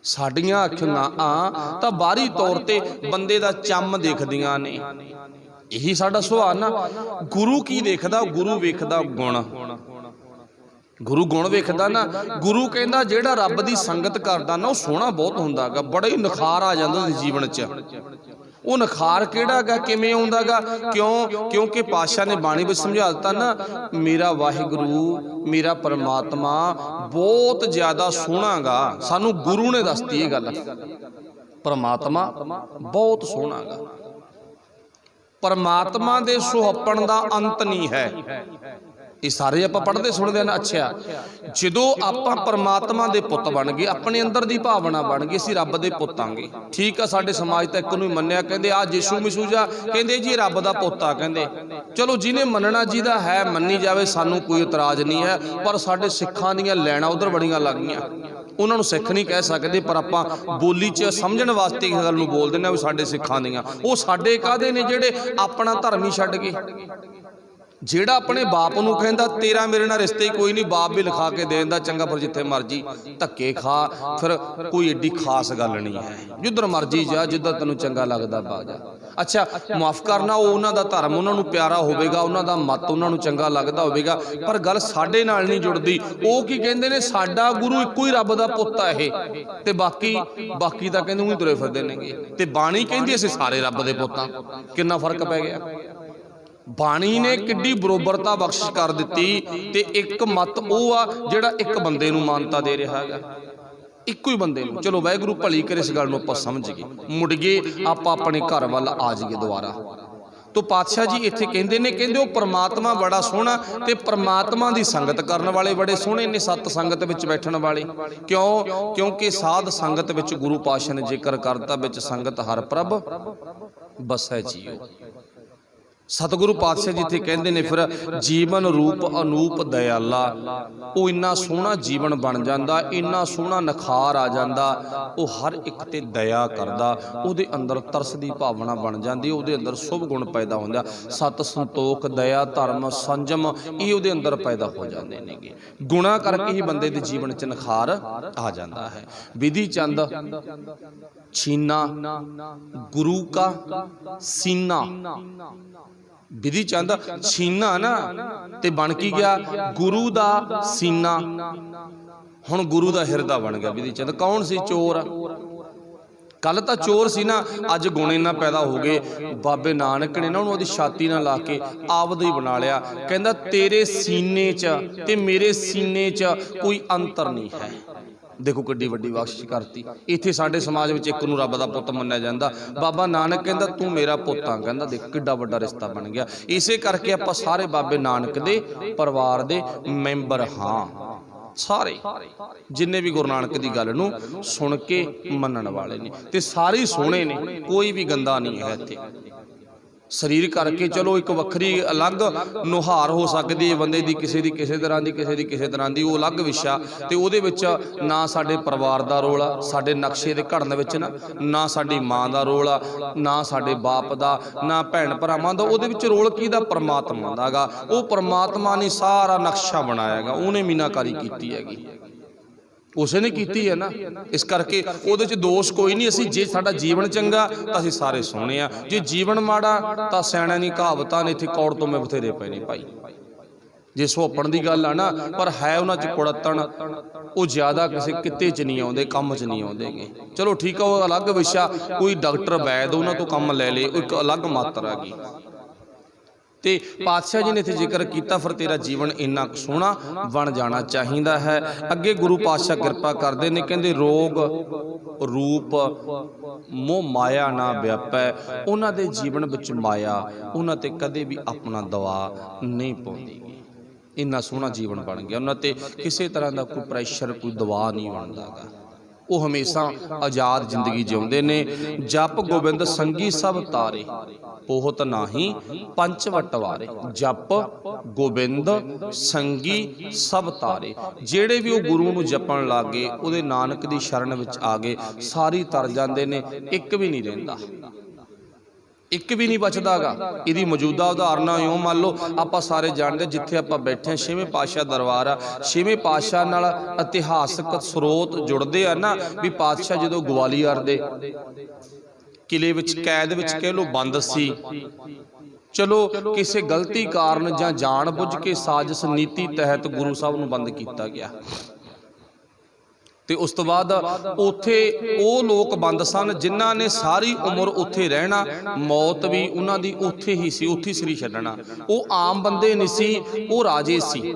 ਸਾਡੀਆਂ ਅੱਖਾਂ ਤਾਂ ਬਾਹਰੀ ਤੌਰ ਤੇ ਬੰਦੇ ਦਾ ਚੰਮ ਦੇਖਦੀਆਂ ਨੇ, ਇਹੀ ਸਾਡਾ ਸੁਭਾਅ ਨਾ। ਗੁਰੂ ਕੀ ਦੇਖਦਾ? ਗੁਰੂ ਵੇਖਦਾ ਗੁਣ। ਗੁਰੂ ਗੁਣ ਵੇਖਦਾ ਨਾ। ਗੁਰੂ ਕਹਿੰਦਾ ਜਿਹੜਾ ਰੱਬ ਦੀ ਸੰਗਤ ਕਰਦਾ ਨਾ ਉਹ ਸੋਹਣਾ ਬਹੁਤ ਹੁੰਦਾ ਗਾ, ਬੜਾ ਹੀ ਨਿਖਾਰ ਆ ਜਾਂਦਾ ਉਹਦੇ ਜੀਵਨ 'ਚ। ਉਹ ਨਿਖਾਰ ਕਿਹੜਾ ਗਾ, ਕਿਵੇਂ ਆਉਂਦਾ ਗਾ? ਕਿਉਂਕਿ ਪਾਤਸ਼ਾਹ ਨੇ ਬਾਣੀ ਵਿੱਚ ਸਮਝਾ ਦਿੱਤਾ ਨਾ, ਮੇਰਾ ਵਾਹਿਗੁਰੂ, ਮੇਰਾ ਪਰਮਾਤਮਾ ਬਹੁਤ ਜ਼ਿਆਦਾ ਸੋਹਣਾ ਗਾ। ਸਾਨੂੰ ਗੁਰੂ ਨੇ ਦੱਸਤੀ ਇਹ ਗੱਲ, ਪਰਮਾਤਮਾ ਬਹੁਤ ਸੋਹਣਾ ਗਾ। ਪਰਮਾਤਮਾ ਦੇ ਸੁਹੱਪਣ ਦਾ ਅੰਤ ਨਹੀਂ ਹੈ। ਇਹ ਸਾਰੇ ਆਪਾਂ ਪੜ੍ਹਦੇ ਸੁਣਦੇ ਨਾ। ਅੱਛਾ, ਜਦੋਂ ਆਪਾਂ ਪਰਮਾਤਮਾ ਦੇ ਪੁੱਤ ਬਣ ਗਏ, ਆਪਣੇ ਅੰਦਰ ਦੀ ਭਾਵਨਾ ਬਣ ਗਈ ਅਸੀਂ ਰੱਬ ਦੇ ਪੁੱਤ ਆਂਗੇ, ਠੀਕ ਆ। ਸਾਡੇ ਸਮਾਜ ਤਾਂ ਇੱਕ ਨੂੰ ਹੀ ਮੰਨਿਆ, ਕਹਿੰਦੇ ਆ ਯਿਸੂ ਮਸੀਹ ਜਾ, ਕਹਿੰਦੇ ਜੀ ਰੱਬ ਦਾ ਪੁੱਤ ਆ। ਕਹਿੰਦੇ ਚਲੋ ਜਿਹਨੇ ਮੰਨਣਾ ਜਿਹਦਾ ਹੈ ਮੰਨੀ ਜਾਵੇ, ਸਾਨੂੰ ਕੋਈ ਇਤਰਾਜ਼ ਨਹੀਂ ਹੈ। ਪਰ ਸਾਡੇ ਸਿੱਖਾਂ ਦੀਆਂ ਲੈਣਾ ਉਧਰ ਬੜੀਆਂ ਲੱਗ ਗਈਆਂ। ਉਹਨਾਂ ਨੂੰ ਸਿੱਖ ਨਹੀਂ ਕਹਿ ਸਕਦੇ, ਪਰ ਆਪਾਂ ਬੋਲੀ 'ਚ ਸਮਝਣ ਵਾਸਤੇ ਇਸ ਗੱਲ ਨੂੰ ਬੋਲ ਦਿੰਦੇ ਹਾਂ ਵੀ ਸਾਡੇ ਸਿੱਖਾਂ ਦੀਆਂ। ਉਹ ਸਾਡੇ ਕਾਹਦੇ ਨੇ ਜਿਹੜੇ ਆਪਣਾ ਧਰਮ ਹੀ ਛੱਡ ਗਏ? ਜਿਹੜਾ ਆਪਣੇ ਬਾਪ ਨੂੰ ਕਹਿੰਦਾ ਤੇਰਾ ਮੇਰੇ ਨਾਲ ਰਿਸ਼ਤੇ ਹੀ ਕੋਈ ਨਹੀਂ, ਬਾਪ ਵੀ ਲਿਖਾ ਕੇ ਦੇ ਦਿੰਦਾ, ਚੰਗਾ ਫਿਰ ਜਿੱਥੇ ਮਰਜੀ ਧੱਕੇ ਖਾ, ਫਿਰ ਕੋਈ ਏਡੀ ਖਾਸ ਗੱਲ ਨਹੀਂ ਹੈ। ਜਿੱਧਰ ਮਰਜੀ ਜਾ, ਜਿੱਦਾਂ ਤੈਨੂੰ ਚੰਗਾ ਲੱਗਦਾ ਬਾ ਜਾ। ਅੱਛਾ, ਮਾਫ ਕਰਨਾ, ਉਹ ਉਹਨਾਂ ਦਾ ਧਰਮ ਉਹਨਾਂ ਨੂੰ ਪਿਆਰਾ ਹੋਵੇਗਾ, ਉਹਨਾਂ ਦਾ ਮਤ ਉਹਨਾਂ ਨੂੰ ਚੰਗਾ ਲੱਗਦਾ ਹੋਵੇਗਾ, ਪਰ ਗੱਲ ਸਾਡੇ ਨਾਲ ਨਹੀਂ ਜੁੜਦੀ। ਉਹ ਕੀ ਕਹਿੰਦੇ ਨੇ, ਸਾਡਾ ਗੁਰੂ ਇੱਕੋ ਹੀ ਰੱਬ ਦਾ ਪੁੱਤ ਆ ਇਹ, ਤੇ ਬਾਕੀ ਤਾਂ ਕਹਿੰਦੇ ਉਹੀ ਤੁਰੇ ਫਿਰਦੇ ਨੇਗੇ। ਤੇ ਬਾਣੀ ਕਹਿੰਦੀ ਅਸੀਂ ਸਾਰੇ ਰੱਬ ਦੇ ਪੁੱਤਾਂ। ਕਿੰਨਾ ਫਰਕ ਪੈ ਗਿਆ? ਬਾਣੀ ਨੇ ਕਿੱਡੀ ਬਰੋਬਰਤਾ ਬਖਸ਼ਿਸ਼ ਕਰ ਦਿੱਤੀ। ਤੇ ਇੱਕ ਮਤ ਉਹ ਆ ਜਿਹੜਾ ਇੱਕ ਬੰਦੇ ਨੂੰ ਮਾਨਤਾ ਦੇ ਰਿਹਾ ਹੈਗਾ, ਇੱਕੋ ਹੀ ਬੰਦੇ ਨੂੰ। ਚਲੋ ਵਾਹਿਗੁਰੂ ਭਲੀ ਕਰੇ, ਇਸ ਗੱਲ ਨੂੰ ਆਪਾਂ ਸਮਝ ਗਏ, ਮੁੜ ਗਏ ਆਪਾਂ ਆਪਣੇ ਘਰ ਵੱਲ ਆ ਜਾਈਏ ਦੁਬਾਰਾ। ਤੋ ਪਾਤਸ਼ਾਹ ਜੀ ਇੱਥੇ ਕਹਿੰਦੇ ਨੇ, ਕਹਿੰਦੇ ਉਹ ਪਰਮਾਤਮਾ ਬੜਾ ਸੋਹਣਾ ਤੇ ਪਰਮਾਤਮਾ ਦੀ ਸੰਗਤ ਕਰਨ ਵਾਲੇ ਬੜੇ ਸੋਹਣੇ ਨੇ, ਸਤ ਸੰਗਤ ਵਿੱਚ ਬੈਠਣ ਵਾਲੇ। ਕਿਉਂਕਿ ਸਾਧ ਸੰਗਤ ਵਿੱਚ ਗੁਰੂ ਪਾਤਸ਼ਾਹ ਨੇ ਜ਼ਿਕਰ ਕਰਤਾ, ਵਿੱਚ ਸੰਗਤ ਹਰ ਪ੍ਰਭ ਬਸੈ ਜੀਓ। ਸਤਿਗੁਰੂ ਪਾਤਸ਼ਾਹ ਜਿੱਥੇ ਕਹਿੰਦੇ ਨੇ ਫਿਰ ਜੀਵਨ ਰੂਪ ਅਨੂਪ ਦਇਆਲਾ, ਉਹ ਇੰਨਾ ਸੋਹਣਾ ਜੀਵਨ ਬਣ ਜਾਂਦਾ, ਇੰਨਾ ਸੋਹਣਾ ਨਿਖਾਰ ਆ ਜਾਂਦਾ, ਉਹ ਹਰ ਇੱਕ ਤੇ ਦਇਆ ਕਰਦਾ, ਉਹਦੇ ਅੰਦਰ ਤਰਸ ਦੀ ਭਾਵਨਾ ਬਣ ਜਾਂਦੀ, ਉਹਦੇ ਅੰਦਰ ਸ਼ੁਭ ਗੁਣ ਪੈਦਾ ਹੁੰਦਾ। ਸਤ ਸੰਤੋਖ ਦਇਆ ਧਰਮ ਸੰਜਮ ਇਹ ਉਹਦੇ ਅੰਦਰ ਪੈਦਾ ਹੋ ਜਾਂਦੇ ਨੇਗੇ। ਗੁਣਾ ਕਰਕੇ ਹੀ ਬੰਦੇ ਦੇ ਜੀਵਨ 'ਚ ਨਿਖਾਰ ਆ ਜਾਂਦਾ ਹੈ। ਵਿਧੀ ਚੰਦ ਛੀਨਾ ਗੁਰੂ ਕਾ ਸੀਨਾ, ਵਿਧੀ ਚੰਦ ਛੀਨਾ ਨਾ ਤੇ ਬਣ ਕੀ ਗਿਆ ਗੁਰੂ ਦਾ ਸੀਨਾ। ਹੁਣ ਗੁਰੂ ਦਾ ਹਿਰਦਾ ਬਣ ਗਿਆ ਵਿਧੀ ਚੰਦ। ਕੌਣ ਸੀ? ਚੋਰ। ਕੱਲ ਤਾਂ ਚੋਰ ਸੀ ਨਾ, ਅੱਜ ਗੁਣ ਇੰਨਾ ਪੈਦਾ ਹੋ ਗਏ। ਬਾਬੇ ਨਾਨਕ ਨੇ ਨਾ ਉਹਨੂੰ ਉਹਦੀ ਛਾਤੀ ਨਾਲ ਲਾ ਕੇ ਆਪਦਾ ਹੀ ਬਣਾ ਲਿਆ। ਕਹਿੰਦਾ ਤੇਰੇ ਸੀਨੇ 'ਚ ਤੇ ਮੇਰੇ ਸੀਨੇ 'ਚ ਕੋਈ ਅੰਤਰ ਨਹੀਂ ਹੈ। ਦੇਖੋ ਕਿੱਡੀ ਵੱਡੀ ਬਖਸ਼ਿਸ਼ ਕਰਤੀ। ਇੱਥੇ ਸਾਡੇ ਸਮਾਜ ਵਿੱਚ ਇੱਕ ਨੂੰ ਰੱਬ ਦਾ ਪੁੱਤ ਮੰਨਿਆ ਜਾਂਦਾ। ਬਾਬਾ ਨਾਨਕ ਕਹਿੰਦਾ ਤੂੰ ਮੇਰਾ ਪੁੱਤ ਆ। ਕਹਿੰਦਾ ਦੇਖ ਕਿੱਡਾ ਵੱਡਾ ਰਿਸ਼ਤਾ ਬਣ ਗਿਆ। ਇਸੇ ਕਰਕੇ ਆਪਾਂ ਸਾਰੇ ਬਾਬੇ ਨਾਨਕ ਦੇ ਪਰਿਵਾਰ ਦੇ ਮੈਂਬਰ ਹਾਂ। ਸਾਰੇ ਜਿੰਨੇ ਵੀ ਗੁਰੂ ਨਾਨਕ ਦੀ ਗੱਲ ਨੂੰ ਸੁਣ ਕੇ ਮੰਨਣ ਵਾਲੇ ਨੇ, ਤੇ ਸਾਰੇ ਸੋਹਣੇ ਨੇ, ਕੋਈ ਵੀ ਗੰਦਾ ਨਹੀਂ ਹੈ ਇੱਥੇ। ਸਰੀਰ ਕਰਕੇ ਚਲੋ ਇੱਕ ਵੱਖਰੀ ਅਲੱਗ ਨੁਹਾਰ ਹੋ ਸਕਦੀ ਹੈ ਬੰਦੇ ਦੀ, ਕਿਸੇ ਦੀ ਕਿਸੇ ਤਰ੍ਹਾਂ ਦੀ, ਕਿਸੇ ਦੀ ਕਿਸੇ ਤਰ੍ਹਾਂ ਦੀ, ਉਹ ਅਲੱਗ ਵਿਸ਼ਾ। ਤੇ ਉਹਦੇ ਵਿੱਚ ਨਾ ਸਾਡੇ ਪਰਿਵਾਰ ਦਾ ਰੋਲ ਆ, ਸਾਡੇ ਨਕਸ਼ੇ ਦੇ ਘੜਨ ਵਿੱਚ ਨਾ ਸਾਡੀ ਮਾਂ ਦਾ ਰੋਲ ਆ, ਨਾ ਸਾਡੇ ਬਾਪ ਦਾ, ਨਾ ਭੈਣ ਭਰਾਵਾਂ ਦਾ। ਉਹਦੇ ਵਿੱਚ ਰੋਲ ਕਿਹਦਾ? ਪਰਮਾਤਮਾ ਦਾ ਗਾ। ਉਹ ਪਰਮਾਤਮਾ ਨੇ ਸਾਰਾ ਨਕਸ਼ਾ ਬਣਾਇਆ ਗਾ, ਉਹਨੇ ਮੀਨਾਕਾਰੀ ਕੀਤੀ ਹੈਗੀ, ਉਸੇ ਨੇ ਕੀਤੀ ਹੈ ਨਾ। ਇਸ ਕਰਕੇ ਉਹਦੇ 'ਚ ਦੋਸ਼ ਕੋਈ ਨਹੀਂ। ਅਸੀਂ ਜੇ ਸਾਡਾ ਜੀਵਨ ਚੰਗਾ ਤਾਂ ਅਸੀਂ ਸਾਰੇ ਸੋਹਣੇ ਆ, ਜੇ ਜੀਵਨ ਮਾੜਾ ਤਾਂ ਸਿਆਣਿਆਂ ਦੀ ਕਹਾਵਤਾਂ ਨੇ ਇੱਥੇ ਕੌੜ ਤੋਂ ਮੈਂ ਬਥੇਰੇ ਪਏ ਨੇ ਭਾਈ। ਜੇ ਸੁਹੱਪਣ ਦੀ ਗੱਲ ਆ ਨਾ, ਪਰ ਹੈ ਉਹਨਾਂ 'ਚ ਕੁੜੱਤਣ, ਉਹ ਜ਼ਿਆਦਾ ਕਿਸੇ ਕਿੱਤੇ 'ਚ ਨਹੀਂ ਆਉਂਦੇ, ਕੰਮ 'ਚ ਨਹੀਂ ਆਉਂਦੇਗੇ। ਚਲੋ ਠੀਕ ਆ, ਉਹ ਅਲੱਗ ਵਿਸ਼ਾ। ਕੋਈ ਡਾਕਟਰ ਵੈਦ ਉਹਨਾਂ ਤੋਂ ਕੰਮ ਲੈ ਲੇ, ਉਹ ਇੱਕ ਅਲੱਗ ਮਾਤਰਾ ਹੈਗੀ। ਤੇ ਪਾਤਸ਼ਾਹ ਜੀ ਨੇ ਇੱਥੇ ਜ਼ਿਕਰ ਕੀਤਾ ਫਿਰ ਤੇਰਾ ਜੀਵਨ ਇੰਨਾ ਸੋਹਣਾ ਬਣ ਜਾਣਾ ਚਾਹੀਦਾ ਹੈ। ਅੱਗੇ ਗੁਰੂ ਪਾਤਸ਼ਾਹ ਕਿਰਪਾ ਕਰਦੇ ਨੇ, ਕਹਿੰਦੇ ਰੋਗ ਰੂਪ ਮੋਹ ਮਾਇਆ ਨਾ ਵਿਆਪੈ। ਉਹਨਾਂ ਦੇ ਜੀਵਨ ਵਿੱਚ ਮਾਇਆ ਉਹਨਾਂ ਤੇ ਕਦੇ ਵੀ ਆਪਣਾ ਦਵਾ ਨਹੀਂ ਪਾਉਂਦੀ। ਇੰਨਾ ਸੋਹਣਾ ਜੀਵਨ ਬਣ ਗਿਆ ਉਹਨਾਂ ਤੇ, ਕਿਸੇ ਤਰ੍ਹਾਂ ਦਾ ਕੋਈ ਪ੍ਰੈਸ਼ਰ, ਕੋਈ ਦਬਾਅ ਨਹੀਂ ਬਣਦਾ ਗਾ। ਉਹ ਹਮੇਸ਼ਾ ਆਜ਼ਾਦ ਜ਼ਿੰਦਗੀ ਜਿਉਂਦੇ ਨੇ। ਜਪ ਗੋਬਿੰਦ ਸੰਗੀ ਸਭ ਤਾਰੇ, ਪੋਹਤ ਨਾਹੀ ਪੰਚ ਵਟਵਾਰੇ। ਜਪ ਗੋਬਿੰਦ ਸੰਗੀ ਸਭ ਤਾਰੇ, ਜਿਹੜੇ ਵੀ ਉਹ ਗੁਰੂ ਨੂੰ ਜਪਣ ਲੱਗ ਗਏ, ਉਹਦੇ ਨਾਨਕ ਦੀ ਸ਼ਰਨ ਵਿੱਚ ਆ ਗਏ, ਸਾਰੀ ਤਰ ਜਾਂਦੇ ਨੇ, ਇੱਕ ਵੀ ਨਹੀਂ ਰਹਿੰਦਾ, ਇੱਕ ਵੀ ਨਹੀਂ ਬਚਦਾ ਗਾ। ਇਹਦੀ ਮੌਜੂਦਾ ਉਦਾਹਰਨਾਂ ਇਉਂ ਮੰਨ ਲਓ, ਆਪਾਂ ਸਾਰੇ ਜਾਣਦੇ ਜਿੱਥੇ ਆਪਾਂ ਬੈਠੇ ਹਾਂ, ਛੇਵੇਂ ਪਾਤਸ਼ਾਹ ਦਰਬਾਰ ਆ, ਛੇਵੇਂ ਪਾਤਸ਼ਾਹ ਨਾਲ ਇਤਿਹਾਸਕ ਸਰੋਤ ਜੁੜਦੇ ਆ ਨਾ, ਵੀ ਪਾਤਸ਼ਾਹ ਜਦੋਂ ਗਵਾਲੀਅਰ ਦੇ ਕਿਲੇ ਵਿੱਚ ਕੈਦ ਵਿੱਚ ਕਹਿ ਲਓ ਬੰਦ ਸੀ, ਚਲੋ ਕਿਸੇ ਗਲਤੀ ਕਾਰਨ ਜਾਂ ਜਾਣ ਬੁੱਝ ਕੇ ਸਾਜ਼ਿਸ਼ ਨੀਤੀ ਤਹਿਤ ਗੁਰੂ ਸਾਹਿਬ ਨੂੰ ਬੰਦ ਕੀਤਾ ਗਿਆ, ਤੇ ਉਸ ਤੋਂ ਬਾਅਦ ਉੱਥੇ ਉਹ ਲੋਕ ਬੰਦ ਸਨ ਜਿਨ੍ਹਾਂ ਨੇ ਸਾਰੀ ਉਮਰ ਉੱਥੇ ਰਹਿਣਾ, ਮੌਤ ਵੀ ਉਹਨਾਂ ਦੀ ਉੱਥੇ ਹੀ ਸੀ, ਉੱਥੇ ਸਰੀ ਛੱਡਣਾ। ਉਹ ਆਮ ਬੰਦੇ ਨਹੀਂ ਸੀ, ਉਹ ਰਾਜੇ ਸੀ।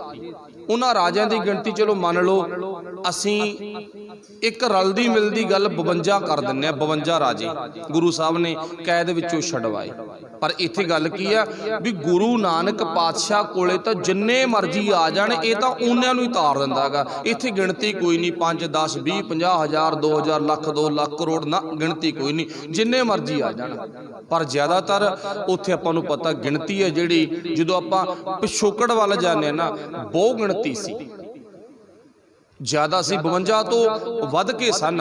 ਉਹਨਾਂ ਰਾਜਿਆਂ ਦੀ ਗਿਣਤੀ ਚਲੋ ਮੰਨ ਲਓ, ਅਸੀਂ ਇੱਕ ਰਲਦੀ ਮਿਲਦੀ ਗੱਲ 52 ਕਰ ਦਿੰਦੇ ਹਾਂ, 52 ਰਾਜੇ ਗੁਰੂ ਸਾਹਿਬ ਨੇ ਕੈਦ ਵਿੱਚੋਂ ਛਡਵਾਏ। ਪਰ ਇੱਥੇ ਗੱਲ ਕੀ ਆ ਵੀ ਗੁਰੂ ਨਾਨਕ ਪਾਤਸ਼ਾਹ ਕੋਲੇ ਤਾਂ ਜਿੰਨੇ ਮਰਜ਼ੀ ਆ ਜਾਣ, ਇਹ ਤਾਂ ਉਹਨਾਂ ਨੂੰ ਹੀ ਤਾਰ ਦਿੰਦਾ ਗਾ। ਇੱਥੇ ਗਿਣਤੀ ਕੋਈ ਨਹੀਂ, 5 10 20 50 ਹਜ਼ਾਰ 2000 ਲੱਖ 2 ਲੱਖ ਕਰੋੜ, ਨਾ ਗਿਣਤੀ ਕੋਈ ਨਹੀਂ, ਜਿੰਨੇ ਮਰਜ਼ੀ ਆ ਜਾਣ। ਪਰ ਜ਼ਿਆਦਾਤਰ ਉੱਥੇ ਆਪਾਂ ਨੂੰ ਪਤਾ ਗਿਣਤੀ ਹੈ ਜਿਹੜੀ, ਜਦੋਂ ਆਪਾਂ ਪਿਛੋਕੜ ਵੱਲ ਜਾਂਦੇ ਹਾਂ ਨਾ, ਬਹੁਤ ਗਿਣਤੀ ਸੀ, ਜ਼ਿਆਦਾ ਸੀ, 52 ਤੋਂ ਵੱਧ ਕੇ ਸਨ।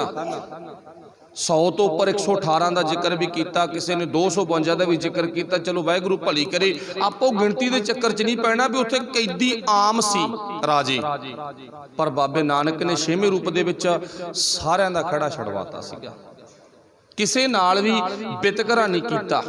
100 ਤੋਂ ਉੱਪਰ 118 ਦਾ ਜ਼ਿਕਰ ਵੀ ਕੀਤਾ, ਕਿਸੇ ਨੇ 252 ਦਾ ਵੀ ਜ਼ਿਕਰ ਕੀਤਾ। ਚਲੋ ਵਾਹਿਗੁਰੂ ਭਲੀ ਕਰੇ, ਆਪੋ ਗਿਣਤੀ ਦੇ ਚੱਕਰ 'ਚ ਨਹੀਂ ਪੈਣਾ ਵੀ ਉੱਥੇ ਕੈਦੀ ਆਮ ਸੀ ਰਾਜੇ, ਪਰ ਬਾਬੇ ਨਾਨਕ ਨੇ 6ਵੇਂ ਰੂਪ ਦੇ ਵਿੱਚ ਸਾਰਿਆਂ ਦਾ ਖੜਾ ਛਡਵਾਤਾ ਸੀਗਾ, ਕਿਸੇ ਨਾਲ ਵੀ ਵਿਤਕਰਾ ਨਹੀਂ ਕੀਤਾ,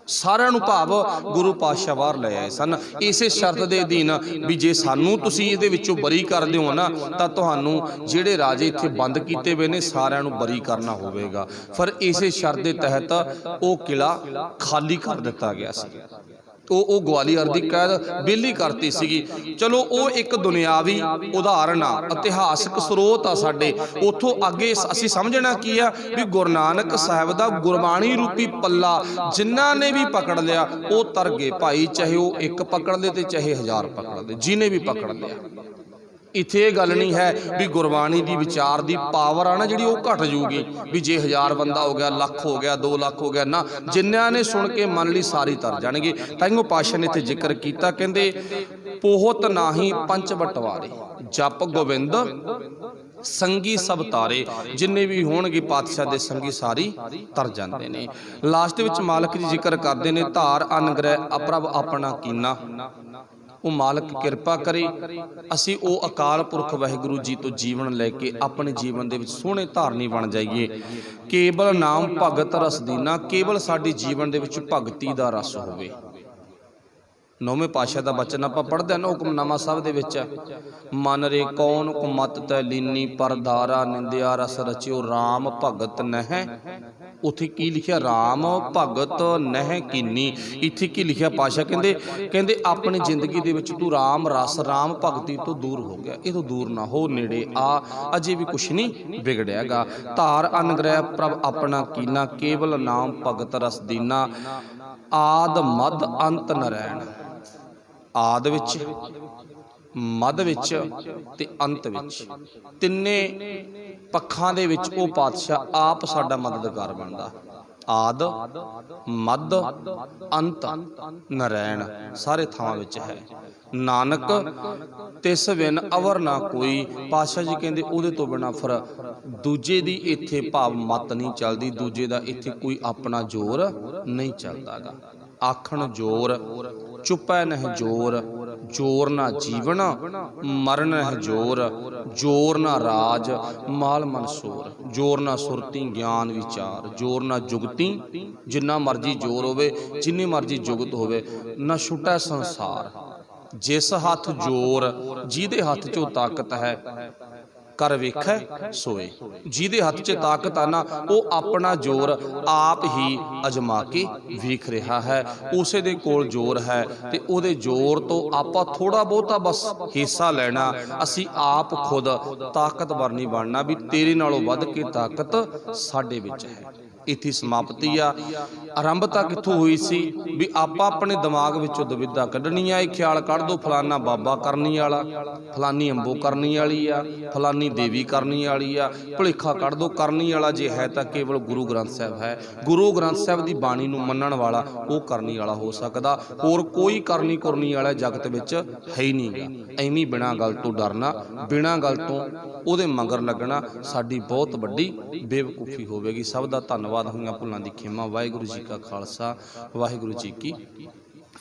ਸਾਰਿਆਂ ਨੂੰ ਭਾਵ ਗੁਰੂ ਪਾਤਸ਼ਾਹ ਬਾਹਰ ਲੈ ਆਏ ਸਨ, ਇਸੇ ਸ਼ਰਤ ਦੇ ਅਧੀਨ ਵੀ ਜੇ ਸਾਨੂੰ ਤੁਸੀਂ ਇਹਦੇ ਵਿੱਚੋਂ ਬਰੀ ਕਰਦੇ ਹੋ ਨਾ, ਤਾਂ ਤੁਹਾਨੂੰ ਜਿਹੜੇ ਰਾਜੇ ਇੱਥੇ ਬੰਦ ਕੀਤੇ ਹੋਏ ਨੇ ਸਾਰਿਆਂ ਨੂੰ ਬਰੀ ਕਰਨਾ ਹੋਵੇਗਾ। ਫਿਰ ਇਸੇ ਸ਼ਰਤ ਦੇ ਤਹਿਤ ਉਹ ਕਿਲਾ ਖਾਲੀ ਕਰ ਦਿੱਤਾ ਗਿਆ ਸੀ, ਉਹ ਗਵਾਲੀਅਰ ਦੀ ਕੈਦ ਬੇਲੀ ਕਰਤੀ ਸੀਗੀ। ਚਲੋ ਉਹ ਇੱਕ ਦੁਨਿਆਵੀ ਉਦਾਹਰਨ ਆ, ਇਤਿਹਾਸਕ ਸਰੋਤ ਆ ਸਾਡੇ। ਉੱਥੋਂ ਅੱਗੇ ਅਸੀਂ ਸਮਝਣਾ ਕੀ ਆ ਵੀ ਗੁਰੂ ਨਾਨਕ ਸਾਹਿਬ ਦਾ ਗੁਰਬਾਣੀ ਰੂਪੀ ਪੱਲਾ ਜਿਨ੍ਹਾਂ ਨੇ ਵੀ ਪਕੜ ਲਿਆ ਉਹ ਤਰ ਗਏ ਭਾਈ, ਚਾਹੇ ਉਹ ਇੱਕ ਪਕੜ ਲਏ ਤੇ ਚਾਹੇ 1000 ਪਕੜ ਲਏ, ਜਿਹਨੇ ਵੀ ਪਕੜ ਲਿਆ। ਇੱਥੇ ਇਹ ਗੱਲ ਨਹੀਂ ਹੈ ਵੀ ਗੁਰਬਾਣੀ ਦੀ ਵਿਚਾਰ ਦੀ ਪਾਵਰ ਆ ਨਾ ਜਿਹੜੀ ਉਹ ਘਟ ਜੂਗੀ, ਵੀ ਜੇ 1000 ਬੰਦਾ ਹੋ ਗਿਆ, ਲੱਖ ਹੋ ਗਿਆ, 2 ਲੱਖ ਹੋ ਗਿਆ, ਨਾ, ਜਿਨ੍ਹਾਂ ਨੇ ਸੁਣ ਕੇ ਮੰਨ ਲਈ ਸਾਰੀ ਤਰ ਜਾਣਗੇ। ਤਾਂਹੀਓ ਪਾਤਸ਼ਾਹ ਨੇ ਇੱਥੇ ਜ਼ਿਕਰ ਕੀਤਾ, ਕਹਿੰਦੇ ਪੋਹਤ ਨਾਹੀ ਪੰਚ ਵਟਵਾਰੇ, ਜਪ ਗੋਬਿੰਦ ਸੰਗੀ ਸਭ ਤਾਰੇ, ਜਿੰਨੇ ਵੀ ਹੋਣਗੇ ਪਾਤਸ਼ਾਹ ਦੇ ਸੰਗੀ ਸਾਰੀ ਤਰ ਜਾਂਦੇ ਨੇ। ਲਾਸਟ ਵਿੱਚ ਮਾਲਕ ਜੀ ਜ਼ਿਕਰ ਕਰਦੇ ਨੇ, ਧਾਰ ਅਨਗ੍ਰਹਿ ਅਪਰਭ ਆਪਣਾ ਕੀਨਾ। ਉਹ ਮਾਲਕ ਕਿਰਪਾ ਕਰੇ ਅਸੀਂ ਉਹ ਅਕਾਲ ਪੁਰਖ ਵਾਹਿਗੁਰੂ ਜੀ ਤੋਂ ਜੀਵਨ ਲੈ ਕੇ ਆਪਣੇ ਜੀਵਨ ਦੇ ਵਿੱਚ ਸੋਹਣੇ ਧਾਰਨੀ ਬਣ ਜਾਈਏ। ਕੇਵਲ ਨਾਮ ਭਗਤ ਰਸ ਦੀਨਾ, ਕੇਵਲ ਸਾਡੇ ਜੀਵਨ ਦੇ ਵਿੱਚ ਭਗਤੀ ਦਾ ਰਸ ਹੋਵੇ। 9ਵੇਂ ਪਾਤਸ਼ਾਹ ਦਾ ਬਚਨ ਆਪਾਂ ਪੜ੍ਹਦੇ ਹਾਂ ਨਾ ਹੁਕਮਨਾਮਾ ਸਾਹਿਬ ਦੇ ਵਿੱਚ, ਮਨ ਰੇ ਕੌਣ ਕੁਮਤ ਤੈ ਲੀਨੀ, ਪਰਧਾਰਾ ਨਿੰਦਿਆ ਰਸ ਰਚਿਓ, ਰਾਮ ਭਗਤ ਨਹਿ। ਉੱਥੇ ਕੀ ਲਿਖਿਆ? ਰਾਮ ਭਗਤ ਨਹਿ ਕੀਨੀ। ਇੱਥੇ ਕੀ ਲਿਖਿਆ? ਪਾਤਸ਼ਾਹ ਕਹਿੰਦੇ ਆਪਣੀ ਜ਼ਿੰਦਗੀ ਦੇ ਵਿੱਚ ਤੂੰ ਰਾਮ ਰਸ, ਰਾਮ ਭਗਤੀ ਤੋਂ ਦੂਰ ਹੋ ਗਿਆ, ਇਹ ਤੋਂ ਦੂਰ ਨਾ ਹੋ, ਨੇੜੇ ਆ, ਅਜੇ ਵੀ ਕੁਛ ਨਹੀਂ ਵਿਗੜਿਆਗਾ। ਧਾਰ ਅਨਗ੍ਰਹਿ ਪ੍ਰਭ ਆਪਣਾ ਕੀਨਾ, ਕੇਵਲ ਨਾਮ ਭਗਤ ਰਸ ਦੀਨਾ। ਆਦ ਮਦ ਅੰਤ ਨਰੈਣ, ਆਦ ਵਿੱਚ, ਮੱਧ ਵਿੱਚ ਤੇ ਅੰਤ ਵਿੱਚ, ਤਿੰਨੇ ਪੱਖਾਂ ਦੇ ਵਿੱਚ ਉਹ ਪਾਤਸ਼ਾਹ ਆਪ ਸਾਡਾ ਮਦਦਗਾਰ ਬਣਦਾ। ਆਦ ਮੱਧ ਅੰਤ ਨਰੈਣ, ਸਾਰੇ ਥਾਵਾਂ ਵਿੱਚ ਹੈ। ਨਾਨਕ ਤਿਸ ਬਿਨ ਅਵਰ ਨਾ ਕੋਈ। ਪਾਤਸ਼ਾਹ ਜੀ ਕਹਿੰਦੇ ਉਹਦੇ ਤੋਂ ਬਿਨਾਂ ਫਿਰ ਦੂਜੇ ਦੀ ਇੱਥੇ ਭਾਵ ਮਤ ਨਹੀਂ ਚੱਲਦੀ, ਦੂਜੇ ਦਾ ਇੱਥੇ ਕੋਈ ਆਪਣਾ ਜ਼ੋਰ ਨਹੀਂ ਚੱਲਦਾ ਗਾ। ਆਖਣ ਜ਼ੋਰ ਚੁੱਪੈ ਨਹਿ ਜ਼ੋਰ, ਜ਼ੋਰ ਨਾ ਜੀਵਨ ਮਰਨ ਨਹਿ ਜ਼ੋਰ, ਜ਼ੋਰ ਨਾ ਰਾਜ ਮਾਲ ਮਨਸੂਰ। ਜ਼ੋਰ ਨਾ ਸੁਰਤੀ ਗਿਆਨ ਵਿਚਾਰ, ਜ਼ੋਰ ਨਾ ਜੁਗਤੀ, ਜਿੰਨਾ ਮਰਜੀ ਜ਼ੋਰ ਹੋਵੇ, ਜਿੰਨੀ ਮਰਜੀ ਜੁਗਤ ਹੋਵੇ, ਨਾ ਛੁਟੈ ਸੰਸਾਰ। ਜਿਸ ਹੱਥ ਜ਼ੋਰ, ਜਿਹਦੇ ਹੱਥ 'ਚੋਂ ਤਾਕਤ ਹੈ, ਕਰ ਵੇਖੈ ਸੋਏ। ਜਿਹਦੇ ਹੱਥ 'ਚ ਤਾਕਤ ਆ ਨਾ, ਉਹ ਆਪਣਾ ਜ਼ੋਰ ਆਪ ਹੀ ਅਜਮਾ ਕੇ ਵੇਖ ਰਿਹਾ ਹੈ, ਉਸੇ ਦੇ ਕੋਲ ਜ਼ੋਰ ਹੈ, ਤੇ ਉਹਦੇ ਜ਼ੋਰ ਤੋਂ ਆਪਾਂ ਥੋੜਾ ਬਹੁਤਾ ਬਸ ਹਿੱਸਾ ਲੈਣਾ। ਅਸੀਂ ਆਪ ਖੁਦ ਤਾਕਤਵਰ ਨਹੀਂ ਬਣਨਾ ਵੀ ਤੇਰੇ ਨਾਲੋਂ ਵੱਧ ਕੇ ਤਾਕਤ ਸਾਡੇ ਵਿੱਚ ਹੈ। इत्थे समाप्ति आ। आरंभता कित्थों हुई सी भी आपां अपने दिमाग विचों दुविधा कढनी आ, ये ख्याल कढ दो फलाना बाबा करनी वाला, फलानी अंबो करनी वाली आ, फलानी देवी करनी वाली आ, भुलेखा कढ दो करनी वाला जे है तां केवल गुरु ग्रंथ साहिब है। गुरु ग्रंथ साहिब दी बाणी नूं मन्नण वाला वो करनी वाला हो सकदा, होर कोई करनी कुरनी वाला जगत विच है ही नहीं गा। एवें बिना गल तो डरना, बिना गल तो ਉਹਦੇ मगर लगना साडी बहुत वड्डी बेवकूफ़ी होवेगी। सब दा धन्नवाद, होईआं भुल्लां दी खेमा। वाहिगुरू जी का खालसा, वाहिगुरू जी की